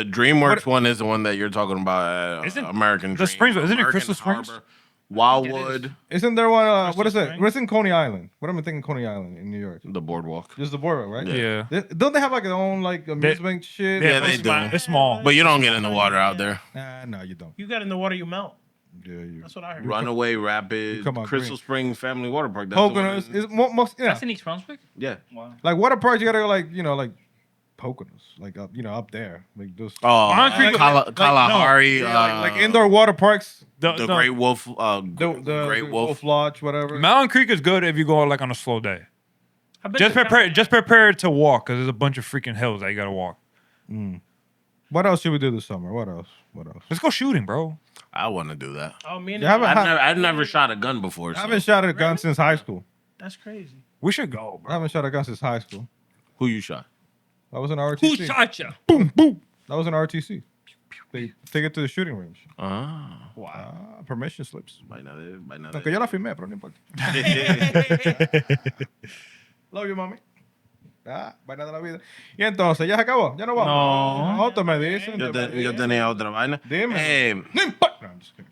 DreamWorks one is the one that you're talking about. Isn't- American the Dream, Springs- isn't it American Crystal Springs? Harbor, Wildwood, Isn't there one? What is Crystal it? Springs? What's in Coney Island? What am I thinking? Coney Island in New York. the boardwalk. Just the boardwalk, right? Yeah. Yeah. Don't they have like their own like amusement shit? Yeah, but they it's do. small- It's small. But you don't get in the water out there. No, you don't. You got in the water, you melt. Yeah, you. That's what I heard. Runaway Rapids, come on, Crystal green. Springs Family Water Park. That's the one Poconos in- is most yeah. That's in East Brunswick. yeah. Wow. Like water parks, you gotta go like like Poconos, like up up there, like those. Oh, Mountain Creek- Kalahari, Yeah, like indoor water parks. the Great Wolf, The Great Wolf. Lodge, whatever. Mountain Creek is good if you go like on a slow day. I've been Just to prepare California. to walk because there's a bunch of freaking hills that you gotta walk. What else should we do this summer? What else? Let's go shooting, bro. I want to do that. Oh, me and You haven't- I've never shot a gun before. I So. haven't shot a gun since high school. That's crazy. We should go, I bro. haven't shot a gun since high school. Who you shot? I was in Who RTC. shot you? Boom, boom. That was in RTC. They take it to the shooting range. Ah, Permission slips. by now, by now. Aunque yo la firmé, pero no importa. Love you, mommy. Vaina de la vida. Y entonces, ¿ya se acabó? ¿Ya no vamos? No. Te me dicen. Yo tenía otra vaina. Dime. No importa. No, I'm just kidding.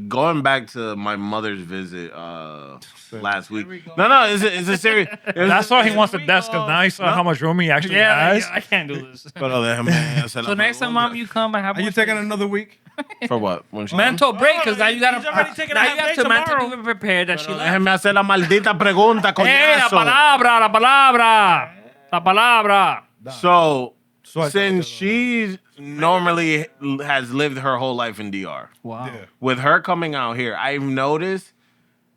Going back to my mother's visit last week. No, it's a serious. That's why he wants the desk, because now he saw how much room he actually has. I can't do this. Pero déjame hacer So la next time, mom, you come and have. Are you taking another week? For what? When she mental break? Because now you gotta. He's already taking a Now half you have day to mentally tomorrow. be prepared that she left. Déjeme hacer la maldita pregunta, La coñazo. palabra. So, Suelta, since suelta. she normally has lived her whole life in DR, Wow. Yeah. with her coming out here, I've noticed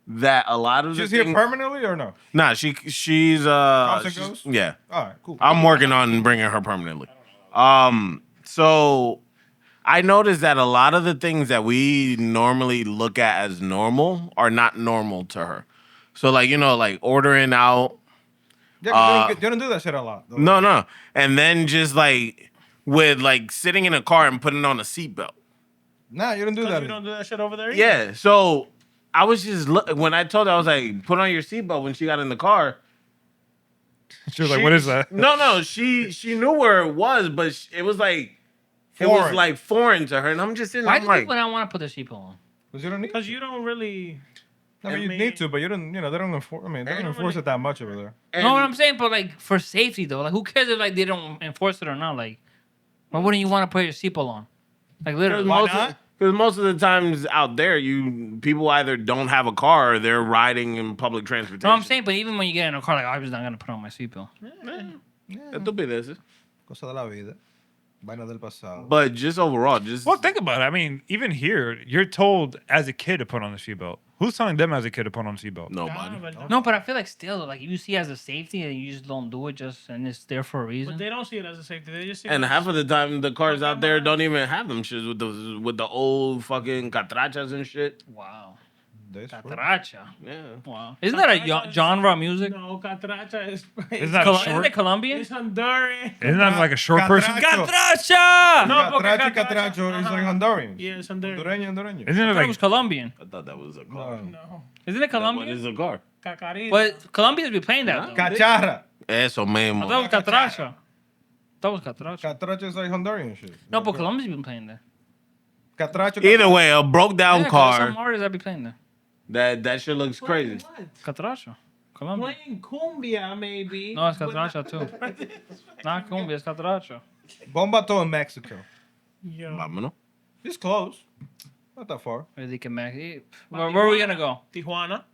that a lot of the She's here thing- permanently or no? Nah, she's and she's- goes? yeah. All right, cool. I'm working on bringing her permanently. So I noticed that a lot of the things that we normally look at as normal are not normal to her. So like, like ordering out. Yeah, 'cause you don't do that shit a lot. Though. No. And then just like with like sitting in a car and putting on a seatbelt. Nah, you don't do that. You don't do that shit over there? either? Yeah. So I was just when I told her, I was like, put on your seatbelt when she got in the car. She was like, what is that? No, she knew where it was, but it was like it was Foreign. like foreign to her, and I'm just sitting. Why I'm do like, people not want to put their seatbelt on? Because you don't need. Because you don't really. I mean, you need to, but you don't. They don't enforce. I mean, they don't enforce it that much over there. No, what I'm saying, but like for safety though, like who cares if like they don't enforce it or not? Like, why wouldn't you want to put your seatbelt on? Like literally, Because most of the times out there, people either don't have a car or they're riding in public transportation. No, I'm saying, but even when you get in a car, like I'm just not gonna put on my seatbelt. Estupideces. Cosa de la vida. Vaina del pasado. But just overall, just Well, think about it. I mean, even here, you're told as a kid to put on the seatbelt. Who's telling them as a kid to put on the seatbelt? nobody. No, but I feel like still, like you see it as a safety and you just don't do it and it's there for a reason. But they don't see it as a safety. They just see And it half of the time, the cars out there don't even have them shits with the old fucking catrachas and shit. Wow. That's true. Catracha. Yeah. Wow. Isn't that a genre of music? No, catracha is. Isn't that Isn't short? it Colombian? It's Honduran. Isn't that like a short person? Catracho. Catracha! No, porque Catracho is like Honduran. Yeah, it's Honduran. Hondureño. Isn't it It like was Colombian. I thought that was a car. No. Isn't it What Colombian? is a car? Cacarita. But Colombians be playing that though. Cacharra. Eso I mismo. thought it was Catracha. That was Catracha. Catracho is like Honduran shit. No, but Colombians been playing that. Catracho. Either way, a broke down Yeah, 'cause car. some artists that be playing that. That shit looks crazy. Catracha. Colombia. Playing cumbia, maybe. No, it's Catracha too. Not cumbia, it's Catracha. Bomba'to in Mexico. Yo. Vámonos. It's close. Not that far. Where are we gonna go? Tijuana.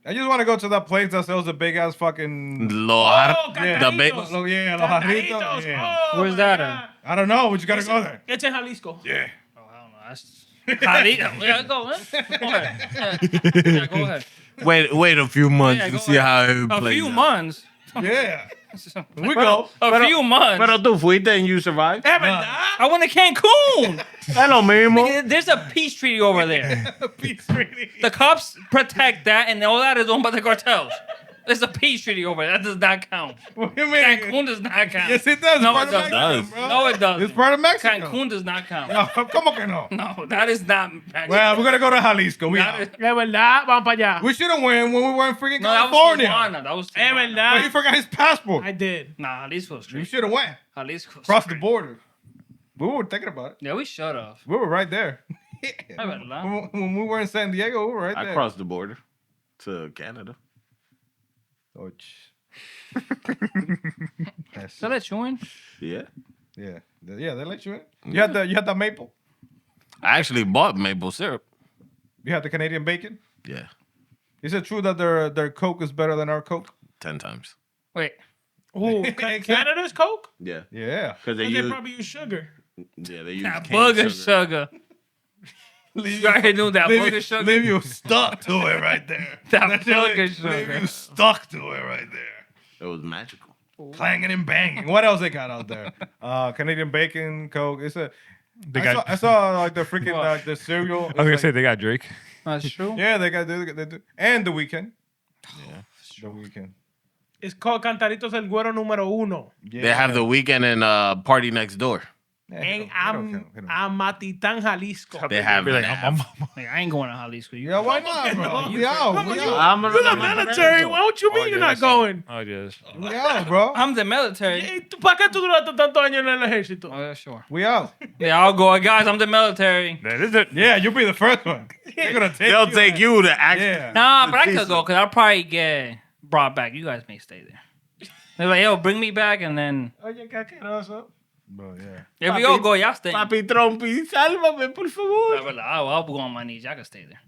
I just want to go to that place that sells the big ass fucking. Oh, The big. cacaritos. Oh, yeah, los jarritos. Yeah. Oh, Where's my that God. at? I don't know, but you gotta go there. It's in Jalisco. Yeah. Oh, I don't know. That's Jalisco. Yeah, go, huh? Go ahead. Yeah, go ahead. Wait a few months Yeah, and go see how it A plays few out. months. Yeah. We go. A few months. Pero tú fuiste and you survived. I went to Cancun. Es lo mismo. There's a peace treaty over there. Peace treaty. The cops protect that, and all that is owned by the cartels. There's a peace treaty over there. That does not count. What do you mean? Cancun does not count. Yes, it does. No, It's part it of Mexico, does. bro. No, it doesn't. It's part of Mexico. Cancun does not count. No, ¿cómo que no? No, that is not. Well, we're gonna go to Jalisco. We, That is- De verdad, vamos para allá. we should have won when we were in freaking no, that was California. Tijuana. That was Es Tijuana. But verdad. he forgot his passport. I did. Nah, Jalisco was We straight. should have went. Jalisco was Cross the straight. border. We were thinking about it. Yeah, we should have. We were right there. I bet not. When we were in San Diego, we were right I there. crossed the border to Canada. Oh, They let you in? Yeah. yeah, they let you in. You had the maple. I actually bought maple syrup. You had the Canadian bacon. Yeah. Is it true that their Coke is better than our Coke? 10 times. Wait. Ooh, Canada's Coke? Yeah. Yeah. Because they Because they use probably use sugar. they use That cane booger sugar. You already knew that booger sugar. Leave you stuck to it right there. That booger Leave sugar. you stuck to it right there. It was magical. Clanging and banging. What else they got out there? Canadian bacon, Coke. It's a. They got, I saw like the freaking like the cereal. I was gonna say they got Drake. That's true. Yeah, they do. And the weekend. Yeah, the weekend. It's called Cantaritos el Güero número uno. Yeah. They have the weekend and party next door. En Amatitan, Jalisco. They have Be like, an I'm- Like, I ain't going to Jalisco. You Yeah, why not, bro? We out. Come on, We you- out. You're the military. What you mean you're not going? Oh, yes. We out, bro. I'm the military. ¿Para qué tú duraste tantos años en el ejército? Oh, yeah, sure. We out. Yeah, I'll go. Guys, I'm the military. That is it. Yeah, you'll be the first one. They're gonna take They'll you. take you to act. Yeah. Nah, but I could go because I'll probably get brought back. You guys may stay there. They're like, yo, bring me back, and then Oye, qué asqueroso. Bro, yeah. if we all go, y'all stay. Papi Trompi, sálvame, por favor. But I'll go on my knees. Y'all can stay there.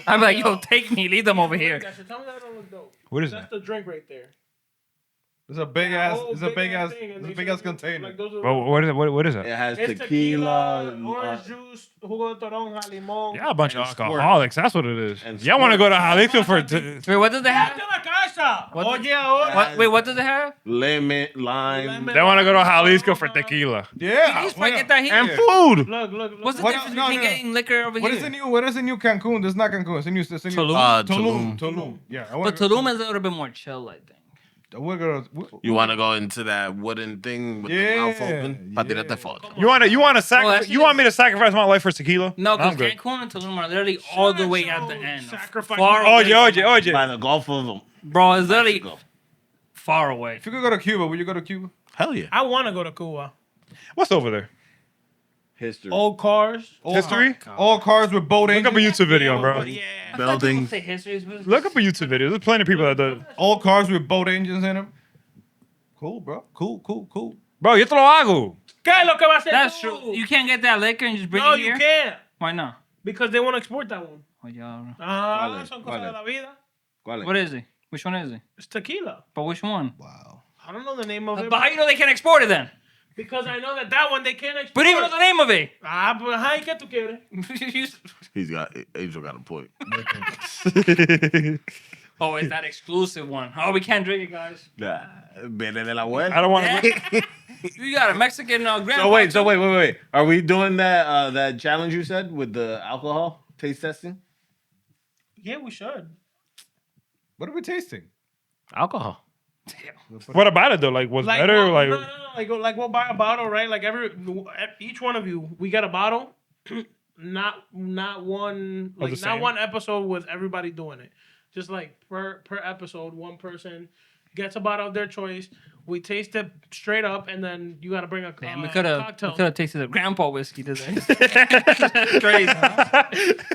I'm like, yo, take me, leave them over here. Gotcha, tell me that don't look dope. What is That's that? the drink right there. It's a big ass. Oh, It's a big ass. thing, and It's a they big say, ass container. like, those are- Well, what is it? What is it? It has It's tequila. orange juice, jugo de toronja, limón. Yeah, a bunch of And squirt. alcoholics. That's what it is. And Y'all want to go to Jalisco for? Wait, what does it have? ¡Vete a la casa! What Oye, ahora. What, wait, what does it have? Lemon, lime, Lemon. They want to go to Jalisco for tequila. Yeah. Just why get not? that here. and food. Look. What's the What- difference no, between no. getting liquor over What here? is the new? What is the new Cancun? This is not Cancun. It's a new. It's a new. Tulum? Tulum. Tulum. Yeah. But Tulum is a little bit more chill, I think. We're gonna. You want to go into that wooden thing with the mouth open? Pa tirarte foto. You want to? You want to sacrifice? actually- You want me to sacrifice my life for tequila? No, I'm because good. Cancun and Tulum are literally all the way at the end. Sacrifice. Far Oh, away. Oye. By the Gulf of them. Bro, it's literally Mexico. far away. If you could go to Cuba, would you go to Cuba? Hell yeah. I want to go to Cuba. What's over there? History. Old cars. History? All cars with boat Look up a engines. YouTube video, bro. Yeah. Buildings. Say history is really- Look up a YouTube video. There's plenty of people that do. All cars with boat engines in them. Cool, bro. Cool. Bro, yo te lo hago. ¿Qué es lo que va a hacer That's tú? true. You can't get that liquor and just bring No, it you here? can't. Why not? Because they want to export that one. Oh, yeah. Ah, ¿Cuál es? son ¿Cuál cosas de es? la vida. What is it? Which one is it? It's tequila. But which one? Wow. I don't know the name of it. But how you know they can't export it then? Because I know that one they can't export. But even know the name of it. Ah, but ajá, ¿y qué tú quieres? Angel got a point. Oh, it's that exclusive one. Oh, we can't drink it, guys. Nah, Viene de la abuela. I don't want to. You got a Mexican grandpa. So wait. Are we doing that that challenge you said with the alcohol taste testing? Yeah, we should. What are we tasting? Alcohol. What about it though? Like, what's better? well, Like, no, like we'll buy a bottle, right? Like each one of you, we get a bottle. not one, the like same? not one episode with everybody doing it. Just like per episode, one person gets a bottle of their choice. We taste it straight up, and then you got to bring a Damn, we cocktail. could have tasted the grandpa whiskey today. Crazy.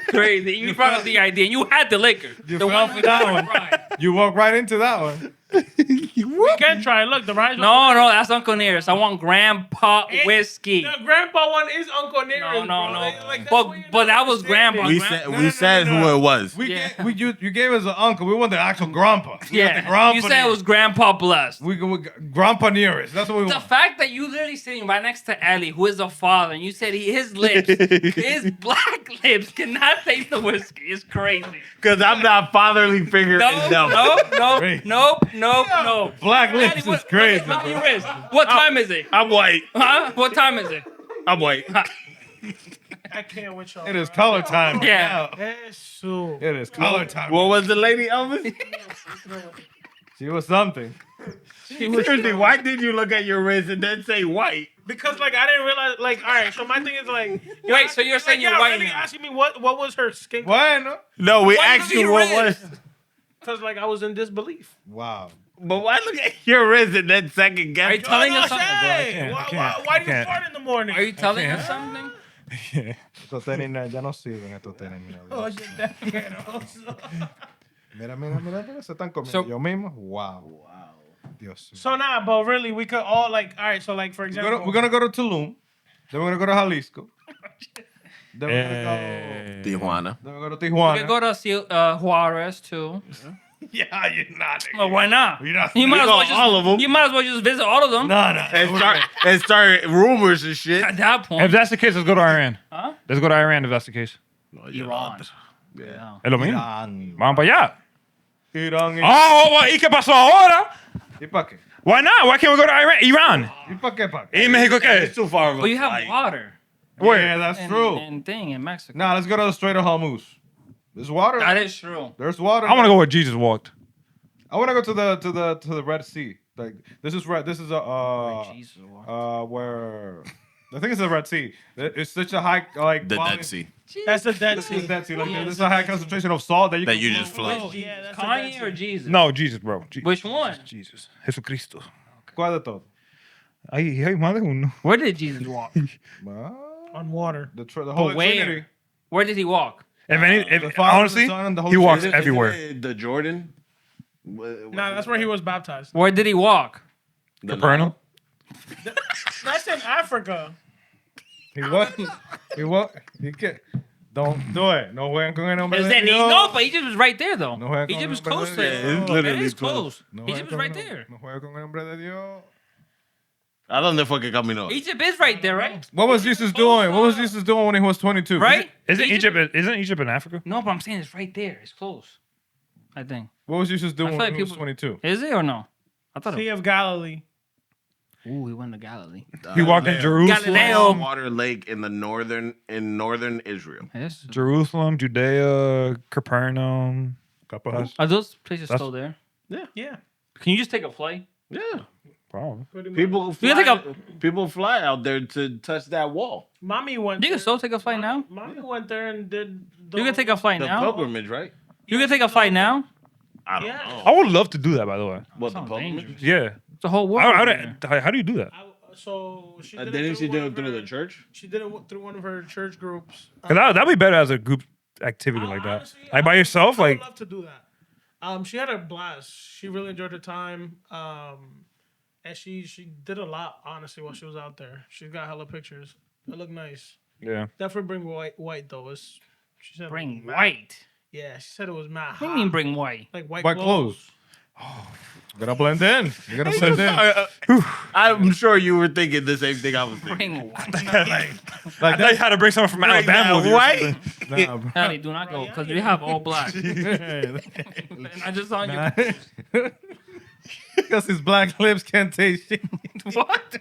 Crazy. You brought up the idea, and you had the liquor. You The fell one for that one. Right. You walk right into that one. We can try. Look, the rice. No, that's Uncle Nearest. I want grandpa whiskey. The grandpa one is Uncle Nearest. No. Like, that's But what you're that not was grandpa. understanding. We said who it was. Yeah. You gave us an uncle. We want the actual grandpa. We got the Yeah, grandpa you said it was grandpa blessed. We grandpa nearest. That's what we The want. fact that you literally sitting right next to Ellie, who is a father, and you said his lips, his black lips, cannot taste the whiskey. It's crazy. Because I'm not fatherly figure enough. No. Black Ellie, lips is what- crazy. What's bro. your wrist? What time is it? I'm white. Huh? What time is it? I'm white. I can't with y'all. It is color time. Yeah. now. Jesus. It is color time. What was the lady, Elvis? She was something. Seriously, why did you look at your wrist and then say white? Because like I didn't realize. Like, all right. So my thing is like. Wait, so you're saying like, you're white Really now? asking me what was her skin? Bueno. No, we Why asked look at you your what wrist? was. Because like I was in disbelief. Wow. But why look at your wrist and then second guess? Are you telling us something? Hey, why do you can't. fart in the morning? Are you telling us something? Estos tenis ya no sirven, estos tenis. Oye, está asqueroso. Mira, se están comiendo. So- Yo mismo. Wow. Dios mío. So nah, but really, we could all like. All right, so like for example, We're gonna go to Tulum. Then we're gonna go to Jalisco. Then we're gonna Tijuana. Then we're gonna go to We Tijuana. could go to Juarez too. Yeah, you're not. Well, why not? You're not. You might as go well just all of them. You might as well just visit all of them. No. And start rumors and shit. At that point, if that's the case, let's go to Iran. huh? Let's go to Iran if that's the case. Iran. Yeah. Es lo mismo. Irán. Vamos para allá. Irán. ¿Y qué pasó ahora? ¿Y para qué? Why not? Why can't we go to Iran? Iran. ¿Y para qué? ¿Y México qué? It's too far of a But you have flight. water. Yeah, that's and, true. And thing in Mexico. Nah, let's go to the Strait of Hormuz. There's water. That is true. There's water. I want to go where Jesus walked. I want to go to the Red Sea. Like this is right. This is Jesus. where I think it's the Red Sea. It's such a high like The volume- Dead Sea. That's the Dead It's Sea. the Dead Sea. Like, there's a high concentration of salt that you That can you just float. Oh, yeah, that's the Kanye Dead or Sea. Jesus? No, Jesus, bro. Which one? Jesus. Jesucristo. ¿Cuál de todo? Hay más de uno. Where did Jesus walk? On water. The Holy where? Trinity. Where did he walk? The Father, Honestly, the Son, and the he Holy walks Spirit. everywhere. The Jordan. Nah, that's where he was baptized. Where did he walk? Capernaum. That's in Africa. He what? He can't. Don't do it. No jueguen con el nombre Is de that Dios. no? But Egypt was right there though. No juega con Egypt was el nombre close de to Dios. it. Yeah, it's literally It is close. close. No Egypt juega was right con- there. No juega con el nombre de Dios. ¿A dónde fue que caminó? Egypt is right there, right? What was Jesus doing? What was Jesus doing when he was 22? Right? Isn't Egypt in Africa? No, but I'm saying it's right there. It's close. I think. What was Jesus doing I feel when like he was people- 22? Is it or no? I thought Sea it of Galilee. Ooh, he went to Galilee. He walked in Jerusalem, Galileo. Water Lake in northern Israel. Yes. Jerusalem, Judea, Capernaum. Are those places That's- still there? Yeah. Can you just take a flight? Yeah. Probably. Pretty much. People You fly, can people fly out there to touch that wall. Mommy went You can there. still take a flight now. Mommy went there and did. You can take a flight The now. pilgrimage, right? You can take a flight now. I don't Yeah. know. I would love to do that, by the way. What, the Sounds pilgrimage? dangerous. Yeah. It's a whole world. How there. do you do that? So she did Didn't she through do one it of through her- the church? She did it through one of her church groups. 'Cause that'd be better as a group activity like that. Honestly, Like by yourself, I would like love to do that. She had a blast. She really enjoyed her time. And she did a lot, honestly, while she was out there. She's got hella pictures. It looked nice. yeah. Definitely bring white though. She said Bring mad- white. Yeah, she said it was mad. What do you hot. mean bring white? Like white, White clothes. You gotta blend in. You gotta blend in. I'm sure you were thinking the same thing I was thinking. Bring white. I thought you had to bring someone from Alabama. with you or White? something. Nah, bro. Honey, do not go because we have all black. And I just saw you. Because his black lips can't taste shit. What?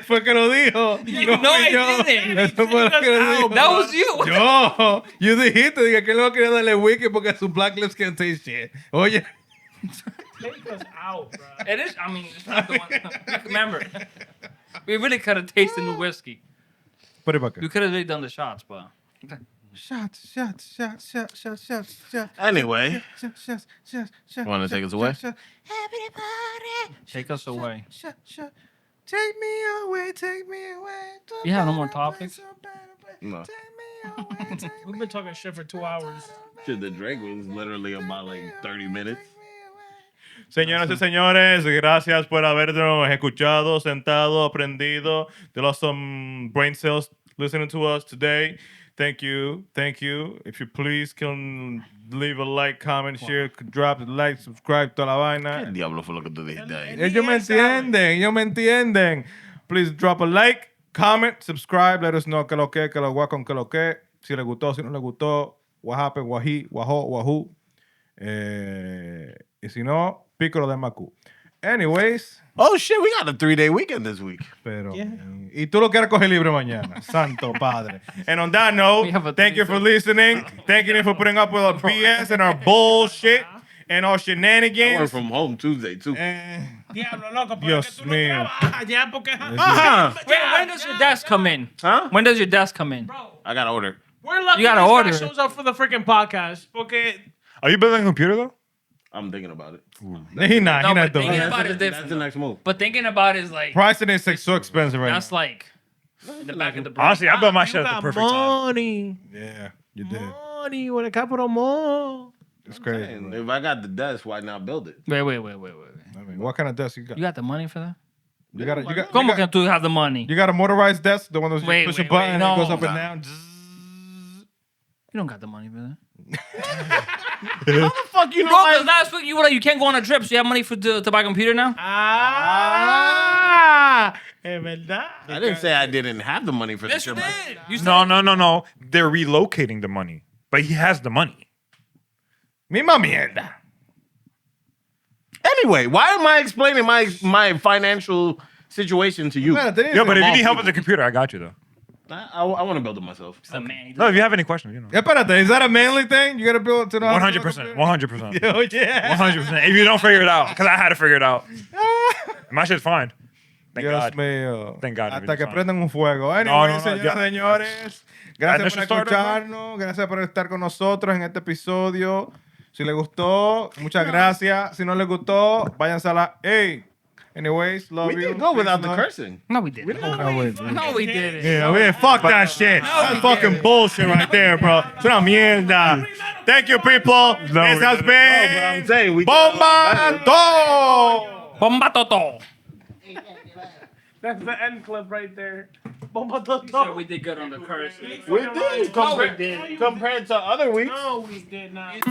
Fue que lo dijo. No, I didn't. Eso fue lo que lo dijo. That was you. Yo, you dijiste dije, que él no quería darle wiki porque sus black lips can't taste shit. Oye, Take us out, bro. It is. I mean, it's not the one. Remember, we really could have tasted the whiskey. put it back. We could have really done the shots, but Shots. Anyway, Shots. wanna take us away? take us away. Take me away. You have no more topics? no. We've been talking shit for 2 hours. Shit, the Drake was literally about like 30 minutes. Señoras y señores, gracias por habernos escuchado, sentado, aprendido. They lost some brain cells listening to us today. Thank you. If you please can leave a like, comment, share, drop the like, subscribe, toda la ¿Qué vaina. diablo fue lo que tú dijiste ahí? Ellos me entienden. Please drop a like, comment, subscribe. Let us know que lo que lo guacon, que lo que. Si le gustó, si no le gustó. What happened, wají, wahó, wahoo. Y si no, pico lo de Macu. Anyways, Oh shit, we got a 3-day weekend this week. pero. Yeah. Y tú lo quieres coger libre mañana. Santo Padre. And on that note, We have a thank you for listening. Thank you for putting up with our BS and our bullshit and our I work shenanigans. from home Tuesday too. Diablo, loco, pero Dios es que tú no mío. trabajas ya porque... When does your desk come in? Huh? When does your desk come in? Bro, I gotta order. we're lucky You gotta this order guy it. shows up for the freaking podcast. Porque... Are you building a computer though? I'm thinking about it. He not No, doing but thinking it. about it is That's different. the next move. But thinking about it is like Pricing is like so expensive right that's now. like in the back of the brain. Honestly, I built my You shit at the got perfect time. money. Yeah, you did. Money with a capital more. It's crazy. And bro. if I got the desk, why not build it? Wait. I mean, what kind of desk you got? You got the money for that? You got Como que tú have the money? you got a motorized desk, the one that you Wait, push a wait, button wait, and it goes no. up and down. You don't got the money for that. Fuck you Bro, because last week you were like, you can't go on a trip, so you have money to buy a computer now? Ah, es verdad. I didn't say I didn't have the money for the Yes, you trip. did. You said, No. They're relocating the money, but he has the money. Misma mierda. Anyway, why am I explaining my financial situation to you? Man, they Yo, but if you involve need help people. with the computer, I got you though. I want to build it myself. It's a man. No, if you have any questions, you know. Espérate, is that a manly thing? You gotta build to know. 100%. 100%. Oh yeah. 100%. If you don't figure it out, because I had to figure it out. My shit's fine. Thank Dios God. mío. Thank God Hasta que everything's fine. prendan un fuego. Anyway, No, señoras, señores. Gracias por Initial starter, escucharnos. Gracias por estar con nosotros en este episodio. Si les gustó, muchas gracias. Si no les gustó, váyanse a la... Hey. Anyways, love We you. did go without the Peace, cursing. No, we didn't. No, we didn't. Yeah, we fuck that shit. That's fucking bullshit right there, bro. Es una mierda. Thank you, people. This has been I'm saying we Bomba'to. Bomba'to. That's the end clip right there. Bomba'to. So we did good on the curse. We did No, we didn't. compared to other weeks. No, we did not.